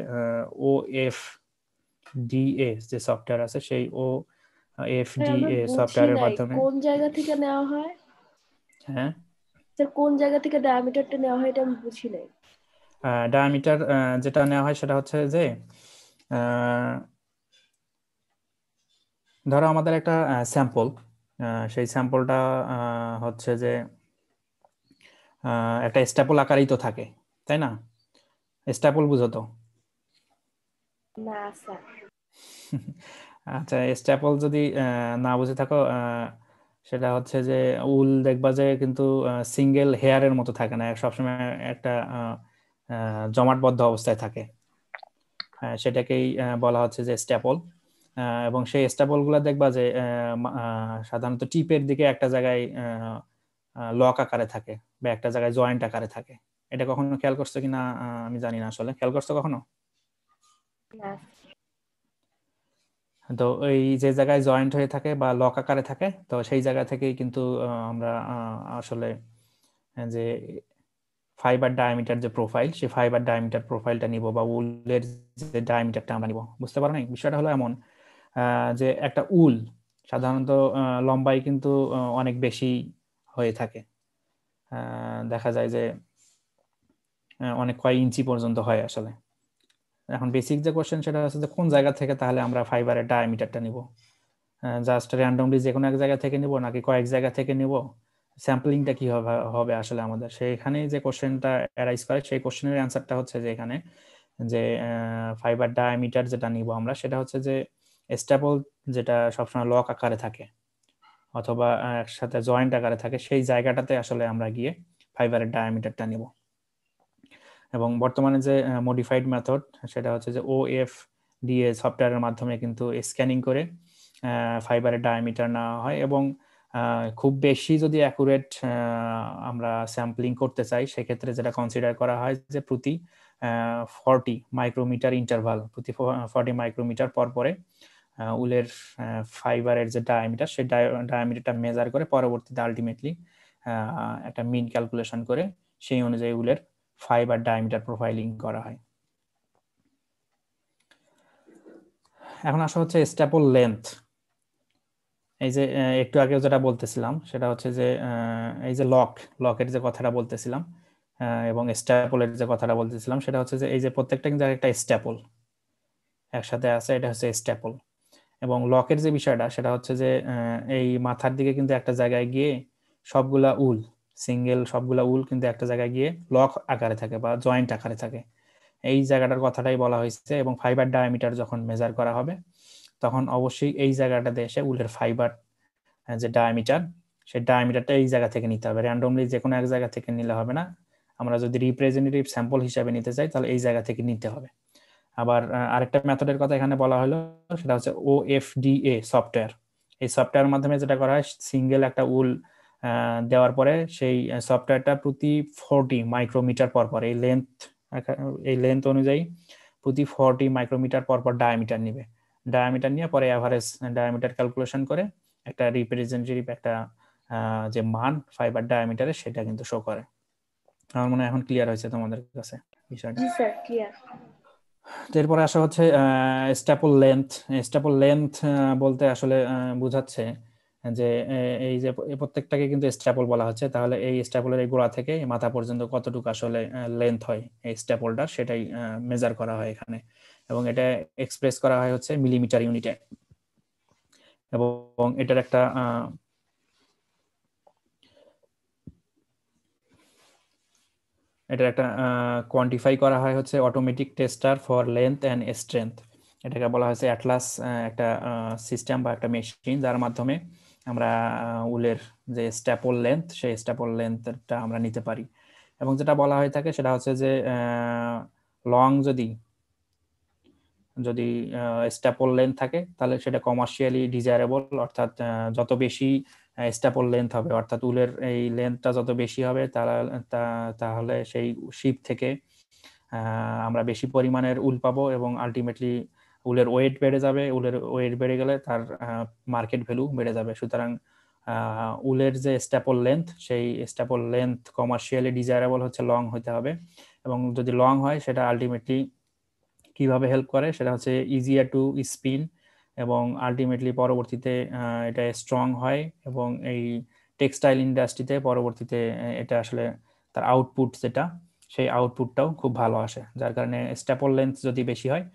OFDA যে সফটওয়্যার আছে, সেই OFDA সফটওয়্যারের মাধ্যমে। কোন জায়গা থেকে নেওয়া হয় হ্যাঁ স্যার, কোন জায়গা থেকে ডায়ামিটারটা নেওয়া হয় এটা আমি বুঝি নাই। ডায়ামিটার যেটা নেওয়া হয় সেটা হচ্ছে যে ধরো আমাদের একটা স্যাম্পল, সেই স্যাম্পলটা হচ্ছে যে একটা স্ট্যাপল আকারেই তো থাকে, তাই না? স্ট্যাপল বুঝো তো? না স্যার। আচ্ছা, স্ট্যাপল যদি না বুঝে থাকো, সেটা হচ্ছে যে উল দেখবা যে কিন্তু সিঙ্গেল হেয়ারের মতো থাকে না, সবসময় একটা জমাটবদ্ধ অবস্থায় থাকে। সেটাকেই বলা হচ্ছে যে স্ট্যাপল। এবং সেই স্ট্যাপলগুলো দেখবা যে সাধারণত টিপের দিকে একটা জায়গায় লক আকারে থাকে বা একটা জায়গায় জয়েন্ট আকারে থাকে। এটা কখনো খেয়াল করছো কিনা আমি জানি না, আসলে খেয়াল করছো কখনো? না। তো এই যে জায়গায় জয়েন্ট হয়ে থাকে বা লক আকারে থাকে, তো সেই জায়গা থেকেই কিন্তু আমরা আসলে যে ফাইবার ডায়ামিটার যে প্রোফাইল, সেই ফাইবার ডায়ামিটার প্রোফাইলটা নিব বা উলের যে ডায়ামিটারটা আমরা নিব। বুঝতে পারো না? বিষয়টা হলো এমন যে একটা উল সাধারণত লম্বাই কিন্তু অনেক বেশি হয়ে থাকে। দেখা যায় যে অনেক কয়েক ইঞ্চি পর্যন্ত হয় আসলে। এখন বেসিক যে কোশ্চেন সেটা হচ্ছে যে কোন জায়গা থেকে তাহলে আমরা ফাইবারের ডায়ামিটারটা নিব? জাস্ট র্যান্ডমলি যে কোনো এক জায়গা থেকে নিব নাকি কয়েক জায়গা থেকে নিব? স্যাম্পলিংটা কি হবে আসলে আমাদের সেইখানেই যে কোশ্চেনটা অ্যারাইজ করে, সেই কোশ্চেনের অ্যান্সারটা হচ্ছে যে এখানে যে ফাইবার ডায়ামিটার যেটা নিব আমরা সেটা হচ্ছে যে স্ট্যাপল, যেটা সবসময় লক আকারে থাকে অথবা একসাথে জয়েন্ট আকারে থাকে, সেই জায়গাটাতে আসলে আমরা গিয়ে ফাইবারের ডায়ামিটারটা নিব। এবং বর্তমানে যে মডিফাইড মেথড সেটা হচ্ছে যে OFDA সফটওয়্যারের মাধ্যমে কিন্তু স্ক্যানিং করে ফাইবারের ডায়ামিটার নেওয়া হয়। এবং খুব বেশি যদি অ্যাকুরেট আমরা স্যাম্পলিং করতে চাই, সেক্ষেত্রে যেটা কনসিডার করা হয় যে প্রতি 40 মাইক্রোমিটার ইন্টারভাল, প্রতি 40 মাইক্রোমিটার পর পরে উলের ফাইবারের যে ডায়ামিটার, সেই ডায়ামিটারটা মেজার করে পরবর্তীতে আলটিমেটলি একটা মিন ক্যালকুলেশন করে সেই অনুযায়ী উলের ফাইবার ডায়ামিটার প্রোফাইলিং করা হয়। এখন আসা হচ্ছে স্ট্যাপল লেন্থ। এই যে একটু আগে যেটা বলতেছিলাম সেটা হচ্ছে যে এই যে লকের যে কথাটা বলতেছিলাম এবং স্ট্যাপলের যে কথাটা বলতেছিলাম, সেটা হচ্ছে যে এই যে প্রত্যেকটা কিন্তু একটা স্ট্যাপল একসাথে আছে, এটা হচ্ছে স্ট্যাপল। এবং লকের যে বিষয়টা সেটা হচ্ছে যে এই মাথার দিকে কিন্তু একটা জায়গায় গিয়ে সবগুলা উল, সবগুলা উল কিন্তু একটা জায়গায় গিয়ে লক আকারে থাকে বা জয়েন্ট আকারে থাকে। এই জায়গাটার কথাটাই বলা হয়েছে। এবং ফাইবার ডায়ামিটার যখন মেজার করা হবে তখন অবশ্যই এই জায়গাটাতে এসে উলের ফাইবার যে ডায়ামিটার, সেই ডায়ামিটারটা এই জায়গা থেকে নিতে হবে। র্যান্ডমলি যে কোনো এক জায়গা থেকে নিলে হবে না। আমরা যদি রিপ্রেজেন্টেটিভ স্যাম্পল হিসাবে নিতে চাই তাহলে এই জায়গা থেকে নিতে হবে। আবার আরেকটা মেথডের কথা এখানে বলা হলো, সেটা হচ্ছে OFDA সফটওয়্যার। এই সফটওয়্যারের মাধ্যমে যেটা করা হয়, সিঙ্গেল একটা উল দেওয়ার পরে সেই সফটওয়্যারটা প্রতি 40 মাইক্রোমিটার পর পর এই লেন্থ অনুযায়ী প্রতি 40 মাইক্রোমিটার পর পর ডায়ামিটার নিবে। ডায়ামিটার নিয়ে পরে অ্যাভারেজ ডায়ামিটার ক্যালকুলেশন করে একটা রিপ্রেজেন্টেটিভ একটা যে মান ফাইবার ডায়ামিটারের, সেটা কিন্তু শো করে। আমার মনে হয় এখন ক্লিয়ার হয়েছে তোমাদের কাছে বিষয়টা। জি স্যার, ক্লিয়ার। এরপরে আসা হচ্ছে স্ট্যাপল লেন্থ। স্ট্যাপল লেন্থ বলতে আসলে বোঝাচ্ছে যে এই যে প্রত্যেকটাকে কিন্তু স্ট্যাপল বলা হচ্ছে, তাহলে এই স্ট্যাপলের এই গোড়া থেকে মাথা পর্যন্ত কতটুকু আসলে লেন্থ হয় এই স্ট্যাপলটার, সেটাই মেজার করা হয় এখানে। এবং এটা এক্সপ্রেস করা হয় হচ্ছে মিলিমিটার ইউনিটে। এবং এটার একটা কোয়ান্টিফাই করা হয় হচ্ছে automatic tester for length and strength. এটাকে বলা হয়েছে অ্যাটলাস, একটা সিস্টেম বা একটা মেশিন যার মাধ্যমে আমরা উলের যে স্ট্যাপল লেন্থ, সেই স্ট্যাপল লেন্থটা আমরা নিতে পারি। এবং যেটা বলা হয়ে থাকে সেটা হচ্ছে যে লং যদি স্ট্যাপল লেন্থ থাকে তাহলে সেটা কমার্শিয়ালি ডিজায়ারেবল, অর্থাৎ যত বেশি স্ট্যাপল লেন্থ হবে, অর্থাৎ উলের এই লেন্থটা যত বেশি হবে তাহলে সেই শিপ থেকে আমরা বেশি পরিমাণের উল পাবো এবং আলটিমেটলি উলের ওয়েট বেড়ে যাবে। উলের ওয়েট বেড়ে গেলে তার মার্কেট ভ্যালু বেড়ে যাবে। সুতরাং উলের যে স্ট্যাপল লেন্থ, সেই স্ট্যাপল লেন্থ কমার্শিয়ালি ডিজায়ারেবল হচ্ছে লং হতে হবে, এবং যদি লং হয় সেটা আলটিমেটলি কিভাবে হেল্প করে সেটা হচ্ছে ইজিয়ার টু স্পিন, এবং আলটিমেটলি পরবর্তীতে এটা স্ট্রং হয়, এবং এই টেক্সটাইল ইন্ডাস্ট্রিতে পরবর্তীতে এটা আসলে তার আউটপুট যেটা, সেই আউটপুটটাও খুব ভালো আসে, যার কারণে স্ট্যাপল লেন্থ যদি বেশি হয়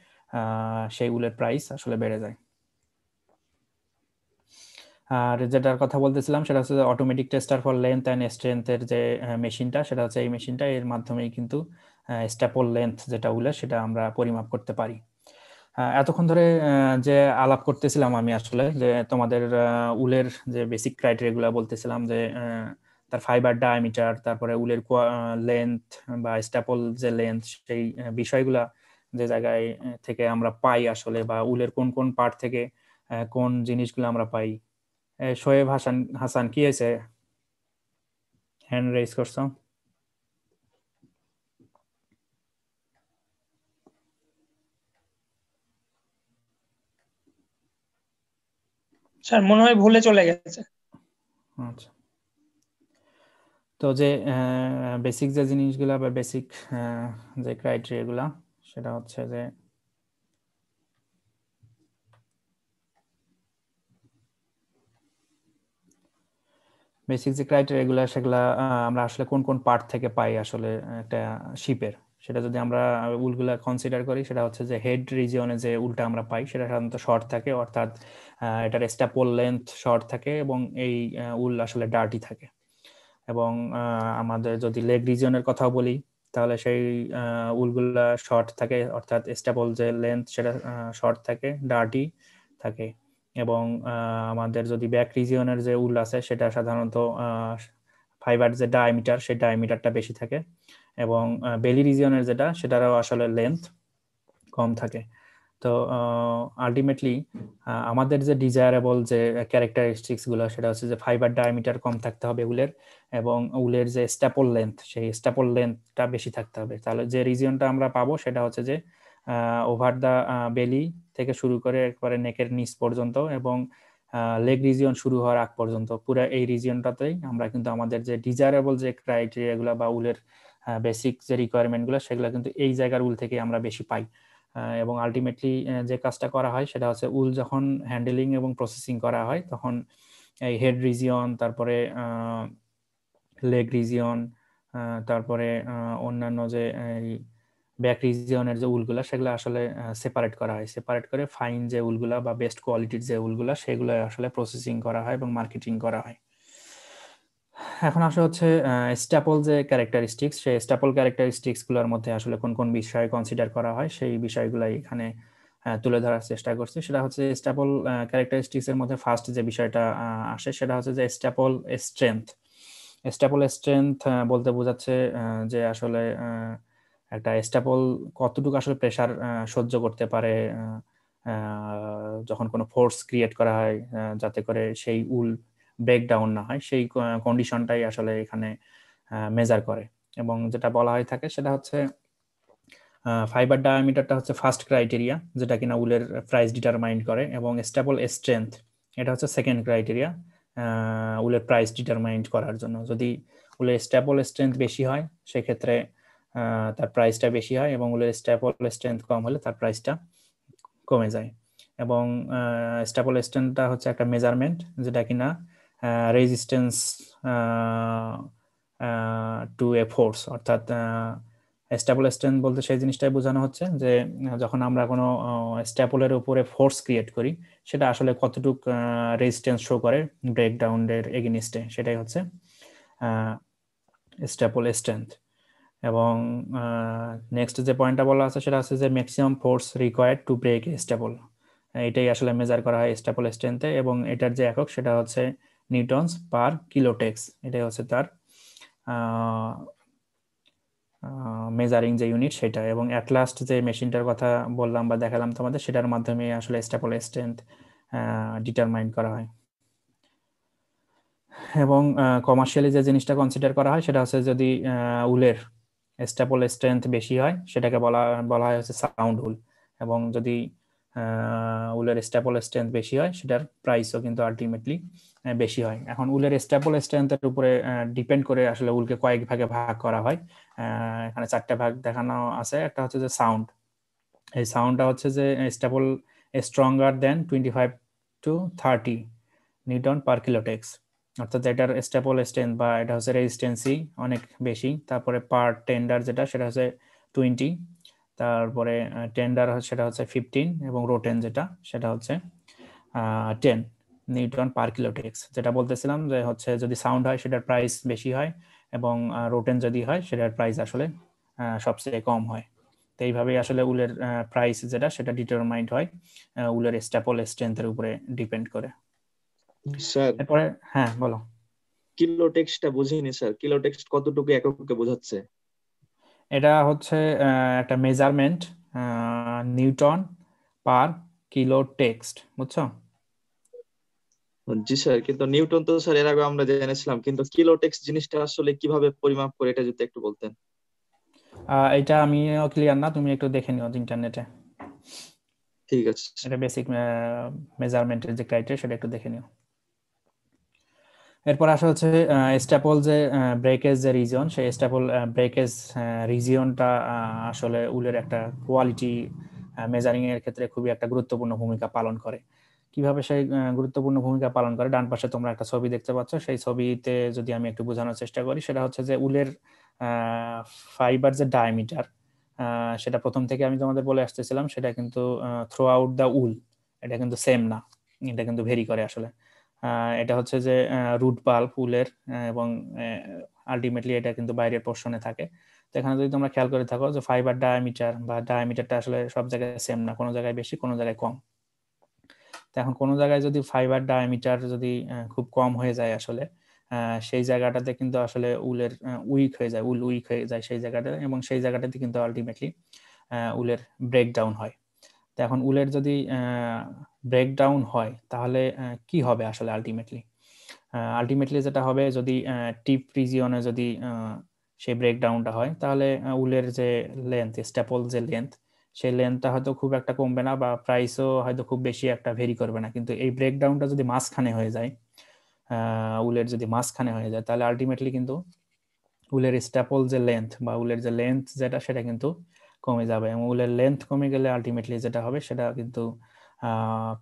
সেই উলের প্রাইস আসলে বেড়ে যায়। আর যেটার কথা বলতেছিলাম সেটা হচ্ছে automatic tester for length and স্ট্রেংথের যে মেশিনটা, সেটা হচ্ছে এই মেশিনটা, এর মাধ্যমেই কিন্তু স্ট্যাপল লেন্থ যেটা উলের সেটা আমরা পরিমাপ করতে পারি। এতক্ষণ ধরে যে আলাপ করতেছিলাম আমি আসলে, যে তোমাদের উলের যে বেসিক ক্রাইটেরিয়াগুলো বলতেছিলাম, যে তার ফাইবার ডায়ামিটার, তারপরে উলের লেন্থ বা স্ট্যাপল যে লেন্থ, সেই বিষয়গুলা যে জায়গায় থেকে আমরা পাই আসলে, বা উলের কোন কোন পার্ট থেকে কোন জিনিসগুলো আমরা পাই। শোয়েব হাসান কি হয়েছে, হ্যান্ড রেজ করছো? স্যার মনে হয় ভুলে চলে গেছে। আচ্ছা, তো যে বেসিক যে জিনিসগুলা বা বেসিক যে ক্রাইটেরিয়াগুলা সেটা হচ্ছে যে বেসিক যে ক্রাইটেরিয়াগুলো সেগুলা আমরা আসলে কোন কোন পার্ট থেকে পাই আসলে একটা শিপের, সেটা যদি আমরা উলগুলা কনসিডার করি, সেটা হচ্ছে যে হেড রিজিয়নে যে উলটা আমরা পাই সেটা সাধারণত শর্ট থাকে, অর্থাৎ এটার স্ট্যাপল লেন্থ শর্ট থাকে, এবং এই উল আসলে ডার্টি থাকে। এবং আমাদের যদি লেগ রিজিয়নের কথা বলি, তাহলে সেই উলগুলা শর্ট থাকে, অর্থাৎ স্ট্যাপল যে লেন্থ সেটা শর্ট থাকে, ডার্টি থাকে। এবং আমাদের যদি ব্যাক রিজিয়নের যে উল আছে সেটা সাধারণত ফাইবার যে ডায়ামিটার, সেই ডায়ামিটারটা বেশি থাকে, এবং বেলি রিজিয়নের যেটা সেটারও আসলে লেন্থ কম থাকে। তো আলটিমেটলি আমাদের যে ডিজায়ারেবল যে ক্যারেক্টারিস্টিক্স গুলো সেটা হচ্ছে যে ফাইবার ডায়ামিটার কম থাকতে হবে উলের, এবং উলের যে স্ট্যাপল লেন্থ, সেই স্ট্যাপল লেন্থটা বেশি থাকতে হবে। তাহলে যে রিজিয়নটা আমরা পাবো সেটা হচ্ছে যে ওভার দা বেলি থেকে শুরু করে একবারে নেকের নিচ পর্যন্ত, এবং লেগ রিজিয়ন শুরু হওয়ার আগ পর্যন্ত পুরো এই রিজিয়নটাতেই আমরা কিন্তু আমাদের যে ডিজায়ারেবল যে ক্রাইটেরিয়াগুলো বা উলের বেসিক যে রিকোয়ারমেন্টগুলো সেগুলো কিন্তু এই জায়গার উল থেকে আমরা বেশি পাই। এবং আলটিমেটলি যে কাজটা করা হয় সেটা হচ্ছে উল যখন হ্যান্ডেলিং এবং প্রসেসিং করা হয় তখন এই হেড রিজিয়ন, তারপরে লেগ রিজিয়ন, তারপরে অন্যান্য যে এই ব্যাক রিজিয়নের যে উলগুলা সেগুলো আসলে সেপারেট করা হয়, সেপারেট করে ফাইন যে উলগুলা বা বেস্ট কোয়ালিটির যে উলগুলা সেগুলো আসলে প্রসেসিং করা হয় এবং মার্কেটিং করা হয়। এখন আসলে হচ্ছে স্ট্যাপল যে ক্যারেক্টারিস্টিক্স, সেই স্ট্যাপল ক্যারেক্টারিস্টিক্স গুলোর মধ্যে আসলে কোন কোন বিষয় কনসিডার করা হয় সেই বিষয়গুলাই এখানে তুলে ধরার চেষ্টা করছি। সেটা হচ্ছে স্ট্যাপল ক্যারেক্টারিস্টিক্স এর মধ্যে ফার্স্ট যে বিষয়টা আসে সেটা হচ্ছে যে স্ট্যাপল স্ট্রেংথ। স্ট্যাপল স্ট্রেংথ বলতে বোঝাচ্ছে যে আসলে একটা স্ট্যাপল কতটুকু আসলে প্রেসার সহ্য করতে পারে যখন কোনো ফোর্স ক্রিয়েট করা হয়, যাতে করে সেই উল ব্রেকডাউন না হয়, সেই কন্ডিশনটাই আসলে এখানে মেজার করে। এবং যেটা বলা হয়ে থাকে সেটা হচ্ছে ফাইবার ডায়ামিটারটা হচ্ছে ফার্স্ট ক্রাইটেরিয়া, যেটা কিনা উলের প্রাইস ডিটারমাইন করে, এবং স্ট্যাপল স্ট্রেংথ এটা হচ্ছে সেকেন্ড ক্রাইটেরিয়া উলের প্রাইস ডিটারমাইন করার জন্য। যদি উলের স্ট্যাপল স্ট্রেংথ বেশি হয় সেক্ষেত্রে তার প্রাইসটা বেশি হয়, এবং উলের স্ট্যাপল স্ট্রেংথ কম হলে তার প্রাইসটা কমে যায়। এবং স্ট্যাপল স্ট্রেংথটা হচ্ছে একটা মেজারমেন্ট যেটা কিনা রেজিস্ট্যান্স টু এ ফোর্স, অর্থাৎ স্ট্যাপল স্ট্রেংথ বলতে সেই জিনিসটাই বোঝানো হচ্ছে যে যখন আমরা কোনো স্ট্যাপলের উপরে ফোর্স ক্রিয়েট করি সেটা আসলে কতটুক রেজিস্ট্যান্স শো করে ব্রেকডাউনের এগেনিস্টে, সেটাই হচ্ছে স্ট্যাপল স্ট্রেংথ। এবং নেক্সট যে পয়েন্টটা বলা আছে সেটা হচ্ছে যে maximum force required to break staple, এটাই আসলে মেজার করা হয় স্ট্যাপল স্ট্রেংথে, এবং এটার যে একক সেটা হচ্ছে নিউটনস পার কিলোটেক্স, এটাই হচ্ছে তার মেজারিং যে ইউনিট সেটা। এবং অ্যাট লাস্ট যে মেশিনটার কথা বললাম বা দেখালাম তোমাদের, সেটার মাধ্যমে আসলে স্ট্যাপল স্ট্রেংথ ডিটারমাইন করা হয়। এবং কমার্শিয়ালি যে জিনিসটা কনসিডার করা হয় সেটা হচ্ছে যদি উলের স্ট্যাপল স্ট্রেংথ বেশি হয় সেটাকে বলা হয় হচ্ছে সাউন্ড উল, এবং যদি উলের স্ট্যাপল স্ট্রেংথ বেশি হয়, সেটার প্রাইসও কিন্তু আলটিমেটলি বেশি হয়। এখন উলের স্ট্যাপল স্ট্রেংথের উপরে ডিপেন্ড করে আসলে উলকে কয়েক ভাগে ভাগ করা হয়। এখানে 4টা ভাগ দেখানো আছে। একটা হচ্ছে যে সাউন্ড, এই সাউন্ডটা হচ্ছে যে staple stronger than 25 to 30 newton per kilotex, অর্থাৎ এটার স্ট্যাপল স্ট্রেংথ বা এটা হচ্ছে রেজিস্ট্যান্সি অনেক বেশি। তারপরে পার টেন্ডার যেটা সেটা হচ্ছে 20, তারপরে টেন্ডার সেটা হচ্ছে 15 এবং রোটেন যেটা সেটা হচ্ছে 10 নিউটন পার কিলোটেক্স। যেটা বলতেছিলাম যে হচ্ছে যদি সাউন্ড হয় সেটার প্রাইস বেশি হয় এবং রোটেন যদি হয় সেটার প্রাইস আসলে সবচেয়ে কম হয়। তো এইভাবেই আসলে উলের প্রাইস যেটা সেটা ডিটারমাইন্ড হয় উলের স্ট্যাপল স্ট্রেংথের উপরে ডিপেন্ড করে। স্যার এরপরে হ্যাঁ বলো। কিলোটেক্সটা বুঝিনি স্যার, কিলোটেক্স কতটুকু এককে বোঝাচ্ছে? এটা হচ্ছে একটা measurement, Newton per kilo text, বুঝছো? জি স্যার, কিন্তু নিউটন তো স্যার এর আগে আমরা জেনেছিলাম, কিন্তু কিলোটেক্স জিনিসটা আসলে কিভাবে পরিমাপ করে এটা যদি একটু বলতেন। এটা আমিও ক্লিয়ার না, তুমি একটু দেখে নিও ইন্টারনেটে, ঠিক আছে। এটা বেসিক মেজারমেন্টের যে ক্রাইটেরিয়া সেটা একটু দেখে নিও। এরপর আসা হচ্ছে স্ট্যাপল যে ব্রেকেজ যে রিজিয়ন, সেই স্ট্যাপল ব্রেকেজ রিজিয়নটা আসলে উলের একটা কোয়ালিটি মেজারিং এর ক্ষেত্রে খুবই একটা গুরুত্বপূর্ণ ভূমিকা পালন করে। কিভাবে সেই গুরুত্বপূর্ণ ভূমিকা পালন করে, ডান পাশে তোমরা একটা ছবি দেখতে পাচ্ছ, সেই ছবিতে যদি আমি একটু বোঝানোর চেষ্টা করি, সেটা হচ্ছে যে উলের ফাইবার যে ডায়ামিটার, সেটা প্রথম থেকে আমি তোমাদের বলে আসতেছিলাম, সেটা কিন্তু থ্রু আউট দ্য উল এটা কিন্তু সেম না, এটা কিন্তু ভেরি করে আসলে। এটা হচ্ছে যে রুট বাল্ব উলের এবং আলটিমেটলি এটা কিন্তু বাইরের পোর্শনে থাকে। তো এখানে যদি তোমরা খেয়াল করে থাকো যে ফাইবার ডায়ামিটার বা ডায়ামিটারটা আসলে সব জায়গায় সেম না, কোনো জায়গায় বেশি কোনো জায়গায় কম। তো এখন কোনো জায়গায় যদি ফাইবার ডায়ামিটার যদি খুব কম হয়ে যায় আসলে সেই জায়গাটাতে কিন্তু আসলে উলের উইক হয়ে যায়, উল উইক হয়ে যায় সেই জায়গাটা, এবং সেই জায়গাটাতে কিন্তু আলটিমেটলি উলের ব্রেকডাউন হয়। তো এখন উলের যদি ব্রেকডাউন হয় তাহলে কি হবে আসলে আলটিমেটলি যেটা হবে, যদি টিপ রিজিয়নে যদি সেই ব্রেকডাউনটা হয়, তাহলে উলের যে লেন্থ, স্ট্যাপল যে লেন্থ, সেই লেন্থটা হয়তো খুব একটা কমবে না বা প্রাইসও হয়তো খুব বেশি একটা ভেরি করবে না। কিন্তু এই ব্রেকডাউনটা যদি মাঝখানে হয়ে যায়, উলের যদি মাঝখানে হয়ে যায়, তাহলে আলটিমেটলি কিন্তু উলের স্ট্যাপল যে লেন্থ বা উলের যে লেন্থ যেটা সেটা কিন্তু কমে যাবে, এবং উলের লেন্থ কমে গেলে আলটিমেটলি যেটা হবে সেটা কিন্তু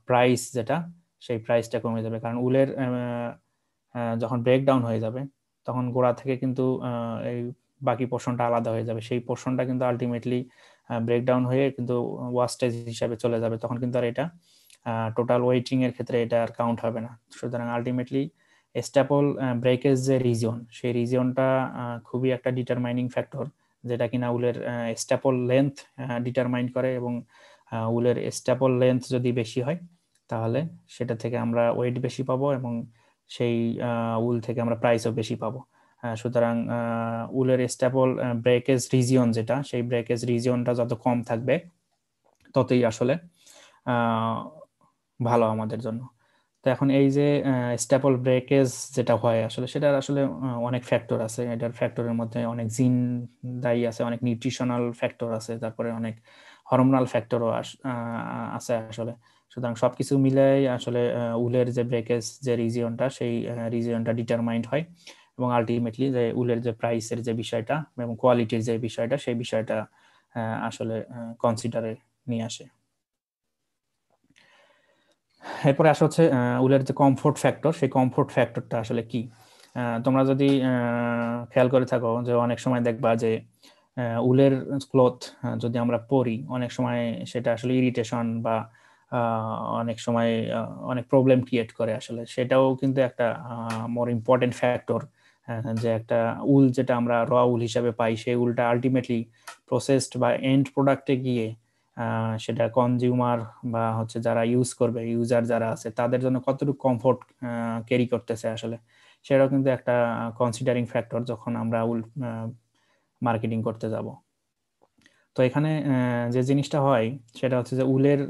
প্রাইস যেটা, সেই প্রাইসটা কমে যাবে। কারণ উলের যখন ব্রেকডাউন হয়ে যাবে তখন গোড়া থেকে কিন্তু এই বাকি পোর্শনটা আলাদা হয়ে যাবে, সেই পোর্শনটা কিন্তু আলটিমেটলি ব্রেকডাউন হয়ে কিন্তু ওয়াস্টেজ হিসাবে চলে যাবে, তখন কিন্তু আর এটা টোটাল ওয়েটিং এর ক্ষেত্রে এটা আর কাউন্ট হবে না। সুতরাং আলটিমেটলি স্ট্যাপল ব্রেকেজ যে রিজিয়ন, সেই রিজিয়নটা খুবই একটা ডিটারমাইনিং ফ্যাক্টর, যেটা কিনা উলের স্ট্যাপল লেন্থ ডিটারমাইন করে, এবং উলের স্ট্যাপল লেন্থ যদি বেশি হয় তাহলে সেটা থেকে আমরা ওয়েট বেশি পাবো, এবং সেই উল থেকে আমরা প্রাইসও বেশি পাবো। সুতরাং উলের স্ট্যাপল ব্রেকেজ রিজিয়ন যেটা, সেই ব্রেকেজ রিজিয়নটা যত কম থাকবে ততই আসলে ভালো আমাদের জন্য। তো এখন এই যে স্ট্যাপল ব্রেকেজ যেটা হয় আসলে, সেটার আসলে অনেক ফ্যাক্টর আছে। এটার ফ্যাক্টরের মধ্যে অনেক জিন দায়ী আছে, অনেক নিউট্রিশনাল ফ্যাক্টর আছে, তারপরে অনেক হরমোনাল ফ্যাক্টরও আছে আসলে। সুতরাং সবকিছু মিলাই আসলে উলের যে ব্রেকেজ যে রিজিয়নটা, সেই রিজিয়নটা ডিটারমাইন্ড হয়, এবং আলটিমেটলি যে উলের যে প্রাইসের যে বিষয়টা এবং কোয়ালিটির যে বিষয়টা, সেই বিষয়টা আসলে কনসিডারে নিয়ে আসে। এরপরে আসা হচ্ছে উলের যে কমফোর্ট ফ্যাক্টর, সেই কমফোর্ট ফ্যাক্টরটা আসলে কি। তোমরা যদি খেয়াল করে থাকো যে অনেক সময় দেখবা যে উলের ক্লথ যদি আমরা পরি, অনেক সময় সেটা আসলে ইরিটেশন বা অনেক সময় অনেক প্রবলেম ক্রিয়েট করে আসলে। সেটাও কিন্তু একটা মোর ইম্পর্টেন্ট ফ্যাক্টর, যে একটা উল যেটা আমরা র উল হিসাবে পাই, সেই উলটা আলটিমেটলি প্রসেসড বা এন্ড প্রোডাক্টে গিয়ে সেটা কনজিউমার বা হচ্ছে যারা ইউজ করবে, ইউজার যারা আছে, তাদের জন্য কতটুকু কমফোর্ট ক্যারি করতেছে আসলে, সেটাও কিন্তু একটা কনসিডারিং ফ্যাক্টর যখন আমরা উল মার্কেটিং করতে যাব। তো এখানে যে জিনিসটা হয় সেটা হচ্ছে যে উলের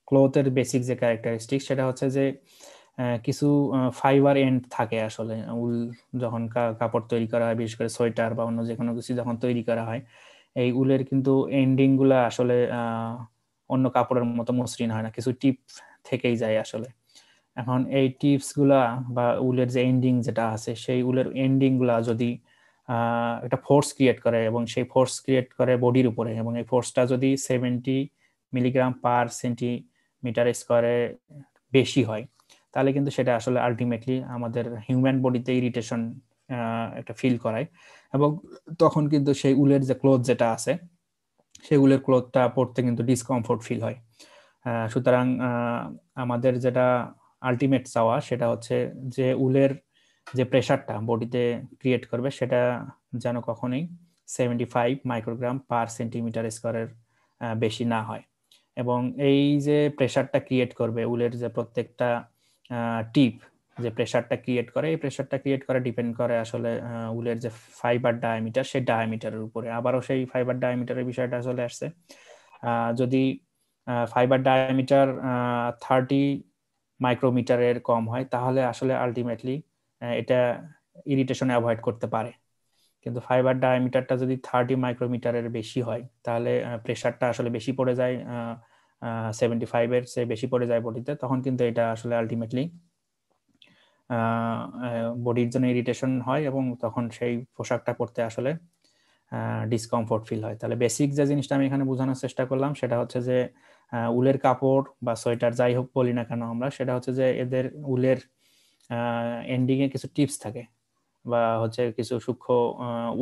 ক্লথের বেসিক যে ক্যারেক্টারিস্টিক, সেটা হচ্ছে যে কিছু ফাইবার এন্ড থাকে আসলে। উল যখন কাপড় তৈরি করা হয়, বিশেষ করে সোয়েটার বা অন্য যে কোনো কিছু যখন তৈরি করা হয়, এই উলের কিন্তু এন্ডিং গুলা আসলে অন্য কাপড়ের মতো মসৃণ হয় না, কিছু টিপ থেকেই যায় আসলে। এখন এই টিপস গুলা বা উলের যে এন্ডিং যেটা আছে সেই উলের এন্ডিং গুলা যদি একটা ফোর্স ক্রিয়েট করে এবং সেই ফোর্স ক্রিয়েট করে বডির উপরে, এবং এই ফোর্সটা যদি 70 মিলিগ্রাম পার সেন্টিমিটার স্কোয়ারে বেশি হয়, তাহলে কিন্তু সেটা আসলে আলটিমেটলি আমাদের হিউম্যান বডিতে ইরিটেশন একটা ফিল করায়, এবং তখন কিন্তু সেই উলের যে ক্লোথ যেটা আছে সেই উলের ক্লোথটা পরতে কিন্তু ডিসকমফোর্ট ফিল হয়। সুতরাং আমাদের যেটা আলটিমেট চাওয়া সেটা হচ্ছে যে উলের যে প্রেশারটা বডিতে ক্রিয়েট করবে সেটা যেন কখনোই 75 মাইক্রোগ্রাম পার সেন্টিমিটার স্কোয়ারের বেশি না হয়। এবং এই যে প্রেশারটা ক্রিয়েট করবে উলের যে প্রত্যেকটা টিপ যে প্রেশারটা ক্রিয়েট করে, এই প্রেশারটা ক্রিয়েট করে ডিপেন্ড করে আসলে উলের যে ফাইবার ডায়ামিটার সেই ডায়ামিটারের উপরে। আবারও সেই ফাইবার ডায়ামিটারের বিষয়টা চলে আসছে। যদি ফাইবার ডায়ামিটার 30 মাইক্রোমিটারের কম হয় তাহলে আসলে আলটিমেটলি এটা ইরিটেশন অ্যাভয়েড করতে পারে। কিন্তু ফাইবার ডায়ামিটারটা যদি 30 মাইক্রোমিটারের বেশি হয় তাহলে প্রেশারটা আসলে বেশি পড়ে যায়, 75 এর চেয়ে বেশি পড়ে যায় বডিতে, তখন কিন্তু এটা আসলে আলটিমেটলি বডির জন্য ইরিটেশন হয় এবং তখন সেই পোশাকটা পরতে আসলে ডিসকমফোর্ট ফিল হয়। তাহলে বেসিক যে জিনিসটা আমি এখানে বোঝানোর চেষ্টা করলাম সেটা হচ্ছে যে উলের কাপড় বা সোয়েটার যাই হোক বলি না কেন আমরা, সেটা হচ্ছে যে এদের উলের এন্ডিং এ কিছু টিপস থাকে বা হচ্ছে কিছু সূক্ষ্ম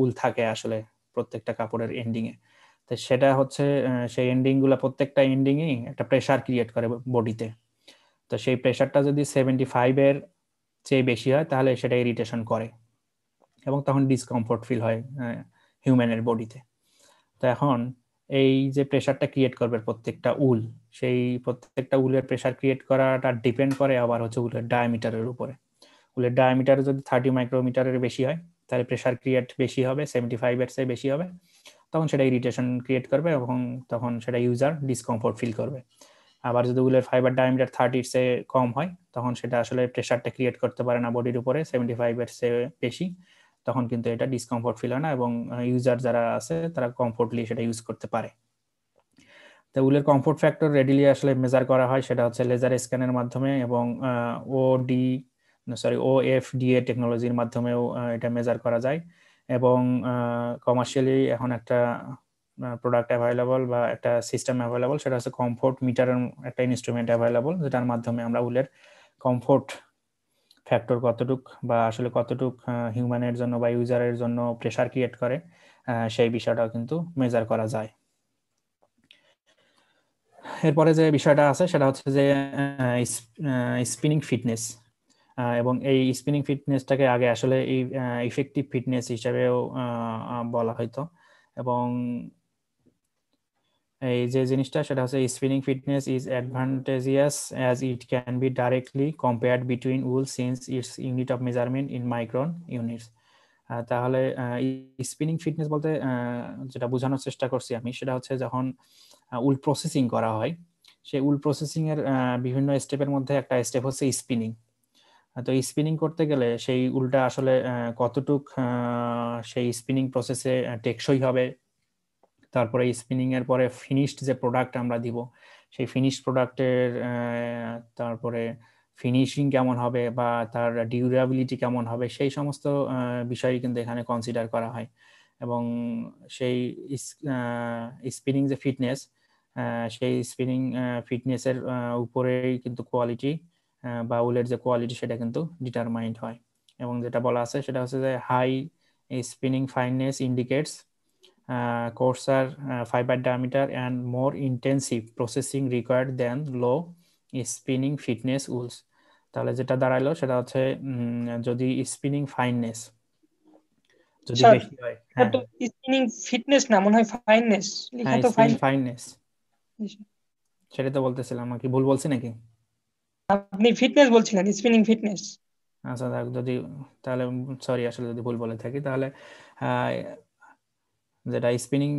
উল থাকে আসলে প্রত্যেকটা কাপড়ের এন্ডিং এ। তো সেটা হচ্ছে সেই এন্ডিং গুলা প্রত্যেকটা এন্ডিং এ একটা প্রেসার ক্রিয়েট করে বডিতে। তো সেই প্রেসারটা যদি 75 এর চেয়ে বেশি হয় তাহলে সেটা ইরিটেশন করে এবং তখন ডিসকমফোর্ট ফিল হয় হিউম্যানের বডিতে। তো এখন এই যে প্রেসারটা ক্রিয়েট করবে প্রত্যেকটা উল, সেই প্রত্যেকটা উলের প্রেসার ক্রিয়েট করাটা ডিপেন্ড করে আবার হচ্ছে উলের ডায়ামিটারের উপরে। উলের ডায়ামিটার যদি 30 মাইক্রোমিটারের বেশি হয় তাহলে প্রেসার ক্রিয়েট বেশি হবে, 75 এর চেয়ে বেশি হবে, তখন সেটা ইরিটেশন ক্রিয়েট করবে এবং তখন সেটা ইউজার ডিসকমফোর্ট ফিল করবে। আবার যদি উলের ফাইবার ডায়ামিটার 30 এর চেয়ে কম হয় তখন সেটা আসলে প্রেসারটা ক্রিয়েট করতে পারে না বডির উপরে 75 এর চেয়ে বেশি, তখন কিন্তু এটা ডিসকমফোর্ট ফিল হয় না এবং ইউজার যারা আছে তারা কমফোর্টলি সেটা ইউজ করতে পারে। তো উলের কমফোর্ট ফ্যাক্টর রেডিলি আসলে মেজার করা হয়, সেটা হচ্ছে লেজার স্ক্যানের মাধ্যমে এবং OFDA টেকনোলজির মাধ্যমেও এটা মেজার করা যায়। এবং কমার্শিয়ালি এখন একটা প্রোডাক্ট অ্যাভেলেবল বা একটা সিস্টেম অ্যাভেলেবল, সেটা হচ্ছে কমফোর্ট মিটারের একটা ইনস্ট্রুমেন্ট অ্যাভেলেবল, যেটার মাধ্যমে আমরা উলের কমফোর্ট ফ্যাক্টর কতটুক বা আসলে কতটুক হিউম্যানের জন্য বা ইউজারের জন্য প্রেসার ক্রিয়েট করে সেই বিষয়টাও কিন্তু মেজার করা যায়। এরপরে যে বিষয়টা আছে সেটা হচ্ছে যে স্পিনিং ফিটনেস, এবং এই স্পিনিং ফিটনেসটাকে আগে আসলে এই ইফেক্টিভ ফিটনেস হিসাবেও বলা হয়তো। এবং এই যে জিনিসটা সেটা হচ্ছে spinning fineness is advantageous as it can be directly compared between wool since its unit of measurement in micron units. তাহলে স্পিনিং ফিটনেস বলতে যেটা বোঝানোর চেষ্টা করছি আমি সেটা হচ্ছে যখন উল প্রসেসিং করা হয়, সেই উল প্রসেসিং এর বিভিন্ন স্টেপের মধ্যে একটা স্টেপ হচ্ছে স্পিনিং। তো স্পিনিং করতে গেলে সেই উলটা আসলে কতটুক সেই স্পিনিং প্রসেসে টেকসই হবে, তারপরে স্পিনিং এর পরে ফিনিশড যে প্রোডাক্ট আমরা দিব সেই ফিনিশড প্রোডাক্টের তারপরে ফিনিশিং কেমন হবে বা তার ডিউরেবিলিটি কেমন হবে, সেই সমস্ত বিষয় কিন্তু এখানে কনসিডার করা হয়। এবং সেই স্পিনিং যে ফিটনেস, সেই স্পিনিং ফিটনেসের উপরেই কিন্তু কোয়ালিটি বা উলের যে কোয়ালিটি সেটা কিন্তু ডিটারমাইন্ড হয়। এবং যেটা বলা আছে সেটা হচ্ছে যে high spinning fineness indicates coarser fiber diameter and more intensive processing required than low spinning fitness wools। তাহলে যেটা দাঁড়াইলো সেটা হচ্ছে যদি স্পিনিং ফাইননেস যদি স্যার বেশি হয়, এটা তো স্পিনিং ফিটনেস না, মনে হয় ফাইননেস লেখা তো স্পিনিং ফাইননেস ফাইন। সেটা তো বলতেছিলাম, কি ভুল বলছি নাকি? আপনি ফিটনেস বলছিলেন, স্পিনিং ফিটনেস। আচ্ছা যদি তাহলে সরি আসলে যদি ভুল বলে থাকি তাহলে যেটা স্পিনিং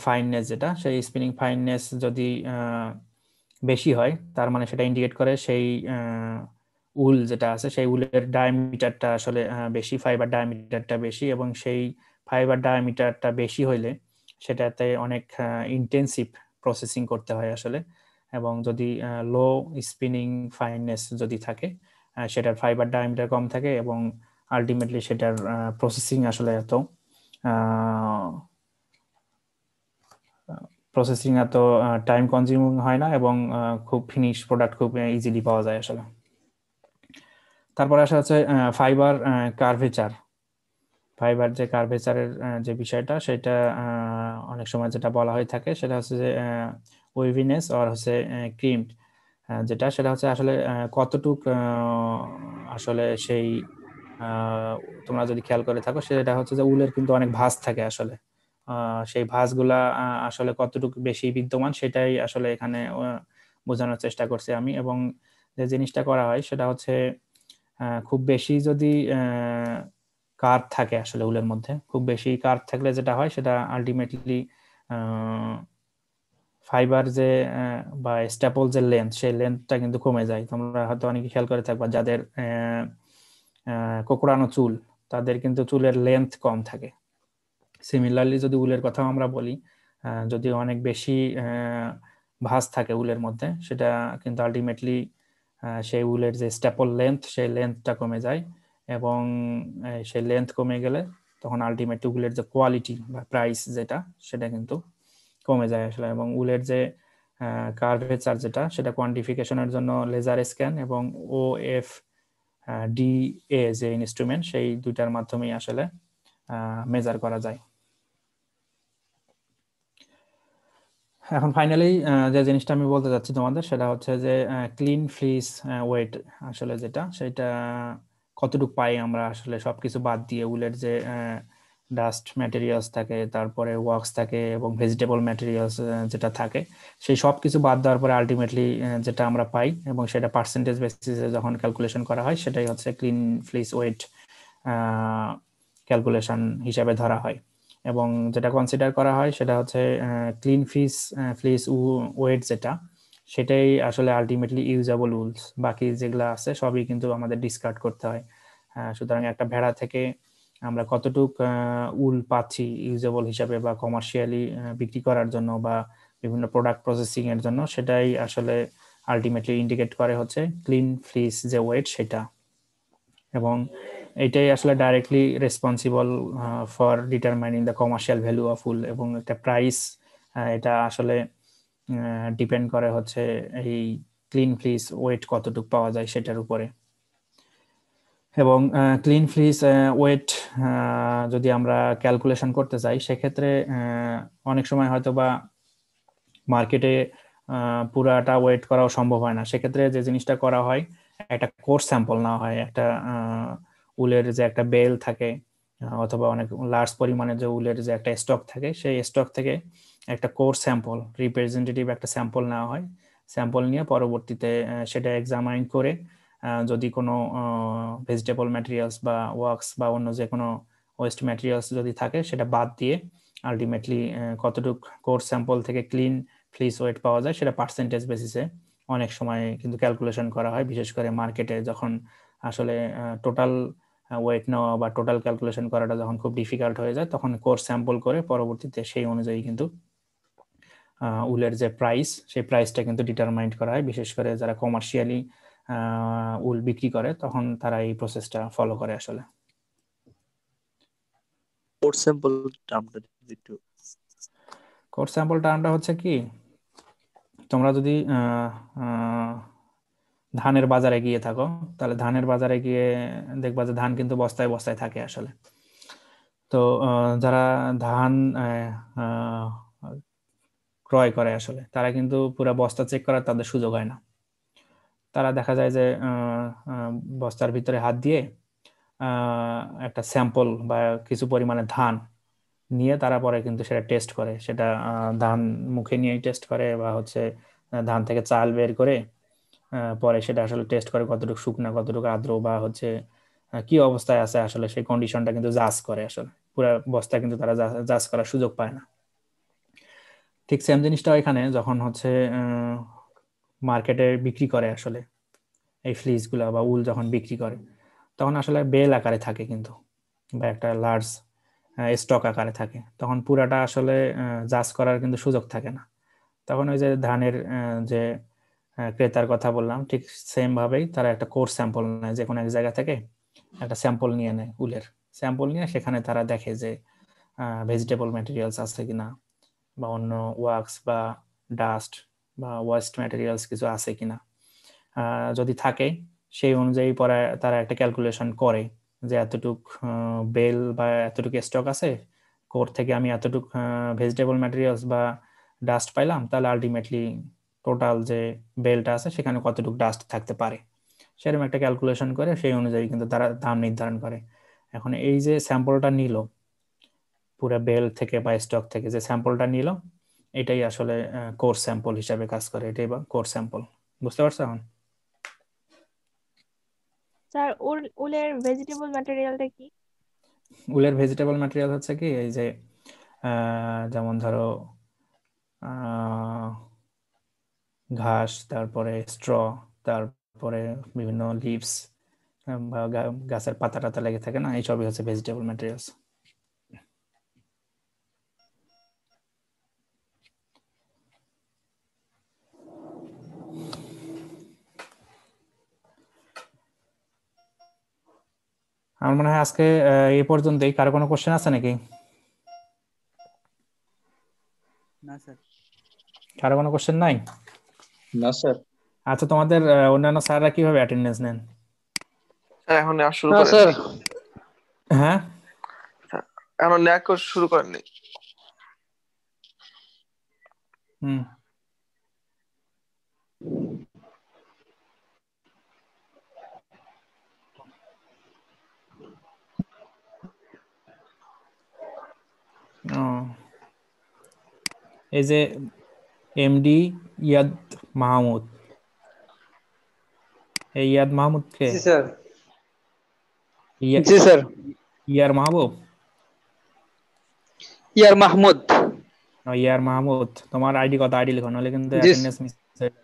ফাইননেস যেটা সেই স্পিনিং ফাইননেস যদি বেশি হয় তার মানে সেটা ইন্ডিকেট করে সেই উল যেটা আছে সেই উলের ডায়ামিটারটা আসলে বেশি, ফাইবার ডায়ামিটারটা বেশি, এবং সেই ফাইবার ডায়ামিটারটা বেশি হইলে সেটাতে অনেক ইন্টেন্সিভ প্রসেসিং করতে হয় আসলে, এবং যদি লো স্পিনিং ফাইননেস যদি থাকে, সেটার ফাইবার ডায়ামিটার কম থাকে, এবং আলটিমেটলি সেটার প্রসেসিং আসলে এত টাইম কনজিউমিং হয় না, এবং খুব ফিনিশ প্রোডাক্ট খুব ইজিলি পাওয়া যায় আসলে। তারপরে আসা হচ্ছে ফাইবার কার্ভেচার। ফাইবার যে কার্ভেচারের যে বিষয়টা, সেটা অনেক সময় যেটা বলা হয়ে থাকে সেটা হচ্ছে যে ওয়েভিনেস আর হচ্ছে ক্রিম, যেটা সেটা হচ্ছে আসলে কতটুক আসলে সেই তোমরা যদি খেয়াল করে থাকো, সেটা হচ্ছে যে উলের কিন্তু অনেক ভাঁজ থাকে আসলে। সেই ভাঁজগুলা আসলে কতটুকু বেশি বিদ্যমান সেটাই আসলে এখানে বোঝানোর চেষ্টা করছি আমি। এবং যে জিনিসটা করা হয় সেটা হচ্ছে খুব বেশি যদি কার্ভ থাকে আসলে উলের মধ্যে, খুব বেশি কার্ভ থাকলে যেটা হয় সেটা আলটিমেটলি ফাইবার যে বা স্ট্যাপল যে লেন্থ, সেই লেন্থটা কিন্তু কমে যায়। তোমরা হয়তো অনেকে খেয়াল করে থাকবা যাদের কোঁকড়ানো চুল, তাদের কিন্তু চুলের লেন্থ কম থাকে। সিমিলারলি যদি উলের কথা আমরা বলি, যদি অনেক বেশি ভাঁজ থাকে উলের মধ্যে, সেটা কিন্তু আলটিমেটলি সেই উলের যে স্ট্যাপল লেন্থ, সেই লেন্থটা কমে যায়, এবং সেই লেন্থ কমে গেলে তখন আলটিমেটলি উলের যে কোয়ালিটি বা প্রাইস যেটা, সেটা কিন্তু কমে যায় আসলে। এবং উলের যে কার্ভেচার যেটা, সেটা কোয়ান্টিফিকেশনের জন্য লেজার স্ক্যান এবং OF DA যে ইনস্ট্রুমেন্ট, সেই দুইটার মাধ্যমেই আসলে মেজার করা যায়। এখন ফাইনালি যে জিনিসটা আমি বলতে চাচ্ছি তোমাদের, সেটা হচ্ছে যে ক্লিন ফ্লিস ওয়েট আসলে যেটা, সেটা কতটুকু পাই আমরা আসলে সবকিছু বাদ দিয়ে। উলের যে ডাস্ট ম্যাটেরিয়ালস থাকে, তারপরে ওয়াক্স থাকে, এবং ভেজিটেবল ম্যাটেরিয়ালস যেটা থাকে, সেই সব কিছু বাদ দেওয়ার পরে আলটিমেটলি যেটা আমরা পাই, এবং সেটা পার্সেন্টেজ বেসিসে যখন ক্যালকুলেশন করা হয়, সেটাই হচ্ছে ক্লিন ফ্লিস ওয়েট ক্যালকুলেশন হিসাবে ধরা হয়। এবং যেটা কনসিডার করা হয় সেটা হচ্ছে ক্লিন ফ্লিস ওয়েট যেটা, সেটাই আসলে আলটিমেটলি ইউজেবল উলস। বাকি যেগুলো আছে সবই কিন্তু আমাদের ডিসকার্ড করতে হয়। সুতরাং একটা ভেড়া থেকে আমরা কতটুক উল পাচ্ছি ইউজেবল হিসাবে বা কমার্শিয়ালি বিক্রি করার জন্য বা বিভিন্ন প্রোডাক্ট প্রসেসিং এর জন্য, সেটাই আসলে আলটিমেটলি ইন্ডিকেট করে হচ্ছে ক্লিন ফ্লিস যে ওয়েট সেটা। এবং এটাই আসলে directly responsible for determining the commercial value of wool. এবং একটা প্রাইস, এটা আসলে ডিপেন্ড করে হচ্ছে এই ক্লিন ফ্লিস ওয়েট কতটুকু পাওয়া যায় সেটার উপরে। এবং ক্লিন ফ্লিস ওয়েট যদি আমরা ক্যালকুলেশন করতে চাই, সেক্ষেত্রে অনেক সময় হয়তো বা মার্কেটে পুরাটা ওয়েট করাও সম্ভব হয় না। সেক্ষেত্রে যে জিনিসটা করা হয়, একটা কোর স্যাম্পল নেওয়া হয়। একটা উলের যে একটা বেল থাকে, অথবা অনেক লার্জ পরিমাণে যে উলের যে একটা স্টক থাকে, সেই স্টক থেকে একটা কোর স্যাম্পল, রিপ্রেজেন্টেটিভ একটা স্যাম্পল নেওয়া হয়। স্যাম্পল নিয়ে পরবর্তীতে সেটা এক্সামাইন করে যদি কোনো ভেজিটেবল ম্যাটেরিয়ালস বা ওয়াক্স বা অন্য যে কোনো ওয়েস্ট ম্যাটেরিয়ালস যদি থাকে, সেটা বাদ দিয়ে আলটিমেটলি কতটুক কোর স্যাম্পল থেকে ক্লিন ফ্লিস ওয়েট পাওয়া যায়, সেটা পার্সেন্টেজ বেসিসে অনেক সময় কিন্তু ক্যালকুলেশন করা হয়। বিশেষ করে মার্কেটে যখন আসলে টোটাল ওয়েট নেওয়া বা টোটাল ক্যালকুলেশন করাটা যখন খুব ডিফিকাল্ট হয়ে যায়, তখন কোর স্যাম্পল করে পরবর্তীতে সেই অনুযায়ী কিন্তু উলের যে প্রাইস, সেই প্রাইসটা কিন্তু ডিটারমাইন্ড করা হয়। বিশেষ করে যারা কমার্শিয়ালি উল বিক্রি করে, তখন তারা এই প্রসেসটা ফলো করে আসলে। কোর স্যাম্পল টার্মটা একটু। কোর স্যাম্পল টার্মটা হচ্ছে কি, তোমরা যদি ধানের বাজারে গিয়ে থাকো, তাহলে ধানের বাজারে গিয়ে দেখবা যে ধান কিন্তু বস্তায় বস্তায় থাকে আসলে। তো যারা ধান ক্রয় করে আসলে, তারা কিন্তু পুরো বস্তা চেক করার তাদের সুযোগ হয় না। তারা দেখা যায় যে বস্তার ভিতরে হাত দিয়ে একটা স্যাম্পল বা কিছু পরিমাণে ধান নিয়ে তারা পরে কিন্তু সেটা টেস্ট করে। সেটা ধান মুখে নিয়েই টেস্ট করে, বা হচ্ছে ধান থেকে চাল বের করে পরে সেটা আসলে টেস্ট করে কতটুকু শুকনা, কতটুকু আর্দ্র, বা হচ্ছে কি অবস্থায় আছে আসলে, সেই কন্ডিশনটা কিন্তু জাজ করে আসলে। পুরো বস্তা কিন্তু তারা জাজ করার সুযোগ পায় না। ঠিক সেম জিনিসটা এখানে যখন হচ্ছে মার্কেটে বিক্রি করে আসলে এই ফ্লিস গুলা বা উল যখন বিক্রি করে, তখন আসলে বেল আকারে থাকে কিন্তু, বা একটা লার্জ স্টক আকারে থাকে। তখন পুরাটা আসলে জাজ করার কিন্তু সুযোগ থাকে না। তখন ওই যে ধানের যে ক্রেতার কথা বললাম, ঠিক সেম ভাবেই তারা একটা কোর স্যাম্পল নেয়, যে কোনো এক জায়গা থেকে একটা স্যাম্পল নিয়ে নেয়, উলের স্যাম্পল নিয়ে সেখানে তারা দেখে যে ভেজিটেবল ম্যাটেরিয়ালস আছে কিনা, বা অন্য ওয়াক্স বা ডাস্ট বা ওয়েস্ট ম্যাটেরিয়ালস কিছু আছে কিনা। যদি থাকে সেই অনুযায়ী পরে তারা একটা ক্যালকুলেশন করে যে এতটুক বেল বা এতটুকু স্টক আছে, কোর থেকে আমি এতটুক ভেজিটেবল ম্যাটেরিয়ালস বা ডাস্ট পাইলাম, তাহলে আলটিমেটলি টোটাল যে বেলটা আছে সেখানে কতটুকু ডাস্ট থাকতে পারে, সেরকম একটা ক্যালকুলেশন করে সেই অনুযায়ী কিন্তু তারা দাম নির্ধারণ করে। এখন এই যে স্যাম্পলটা নিল পুরো বেল থেকে বা স্টক থেকে, যে স্যাম্পলটা নিল, এটাই আসলে কোর স্যাম্পল হিসাবে কাজ করে, এটাই বা কোর স্যাম্পল। বুঝতে পারছো এখন? স্যার উলের ভেজিটেবল ম্যাটেরিয়ালটা কি? উলের ভেজিটেবল ম্যাটেরিয়াল হচ্ছে কি, এই যে যেমন ধরো ঘাস, তারপরে স্ট্র, তারপরে বিভিন্ন লিভস বা গাছের পাতা টাতা লেগে থাকে না, এইসবই হচ্ছে ভেজিটেবল ম্যাটেরিয়ালস। আমার মনে হয় আজকে এই পর্যন্তই। কারো কোনো কোশ্চেন আছে নাকি? না স্যার। কারো কোনো কোশ্চেন নাই? না স্যার। আচ্ছা, তোমাদের অন্যান্য স্যাররা কিভাবে অ্যাটেন্ডেন্স নেন? স্যার এখন নেওয়া শুরু না করেন। স্যার, হ্যাঁ, এখন নেওয়া শুরু করেননি। হুম, ও, এই যে এমডি ইয়াদ মাহমুদ, এই ইয়াদ মাহমুদ কে? জি স্যার। ইয়া- জি স্যার, ইয়ার মাহবুব? ইয়ার মাহমুদ। ও, ইয়ার মাহমুদ। তোমার আইডি কত? আইডি লিখো, নাহলে কিন্তু জি অ্যাটেন্ডেন্স মিস হয়ে যাবে।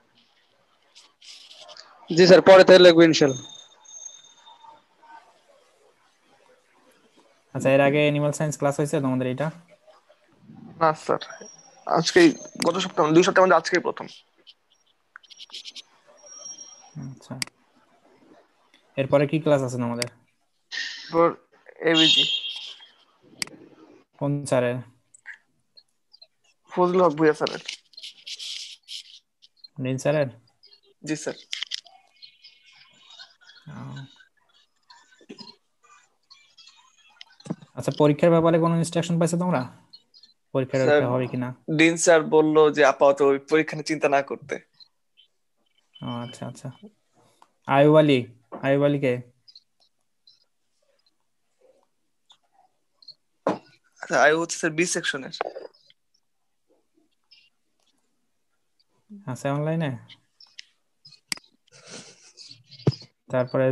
জি স্যার, পরে তাহলে লাগবে ইনশাল্লাহ। আচ্ছা, এর আগে অ্যানিমাল সায়েন্স ক্লাস হয়েছে তোমাদের এটা? না স্যার, আজকেই গত সপ্তাহ 2 সপ্তাহ মধ্যে আজকেই প্রথম। আচ্ছা, এরপরে কি ক্লাস আছে তোমাদের? ফর এবিজি কোন স্যারের? ফজলুল হক ভুঁইয়া স্যারের। নীল স্যারের? জি স্যার। ও। আচ্ছা, পরীক্ষার ব্যাপারে কোনো ইনস্ট্রাকশন পাইছো তোমরা? পরীক্ষা স্যার টরীক্ষা হবে কিনা? ডিন স্যার বললো যে আপাতত ওই পরীক্ষা নিয়ে চিন্তা না করতে। ও আচ্ছা আচ্ছা। আয়ুব আলী, আয়ুব আলী কে? আচ্ছা, আই হচ্ছে স্যার বি সেকশনের। আছে অনলাইনে? তারপরে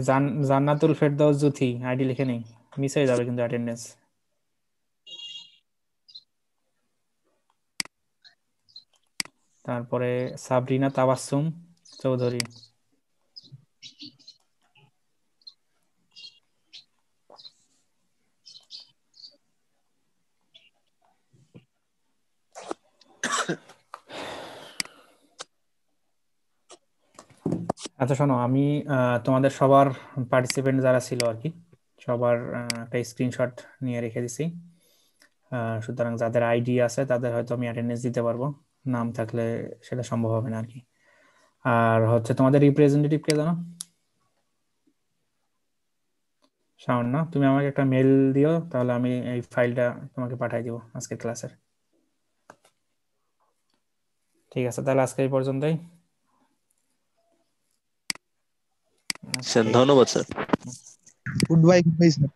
জান্নাতুল ফেরদৌস জুথি, আইডি লিখে নেই, মিস হয়ে যাবে কিন্তু অ্যাটেন্ডেন্স। তারপরে সাবরিনা তাবাসসুম চৌধুরী। আচ্ছা শোনো, আমি তোমাদের সবার পার্টিসিপেন্ট যারা ছিল আর কি, সবার একটা স্ক্রিনশট নিয়ে রেখে দিছি। সুতরাং যাদের আইডি আছে তাদের হয়তো আমি অ্যাটেন্ডেন্স দিতে পারবো, নাম থাকলে সেটা সম্ভব হবে না আর কি। আর হচ্ছে তোমাদের রিপ্রেজেন্টেটিভ কে জানো? শাওন না? তুমি আমাকে একটা মেল দিও, তাহলে আমি এই ফাইলটা তোমাকে পাঠিয়ে দিব আজকের ক্লাসের। ঠিক আছে, তাহলে আজকে এই পর্যন্তই। স্যার ধন্যবাদ স্যার। Good bye sir.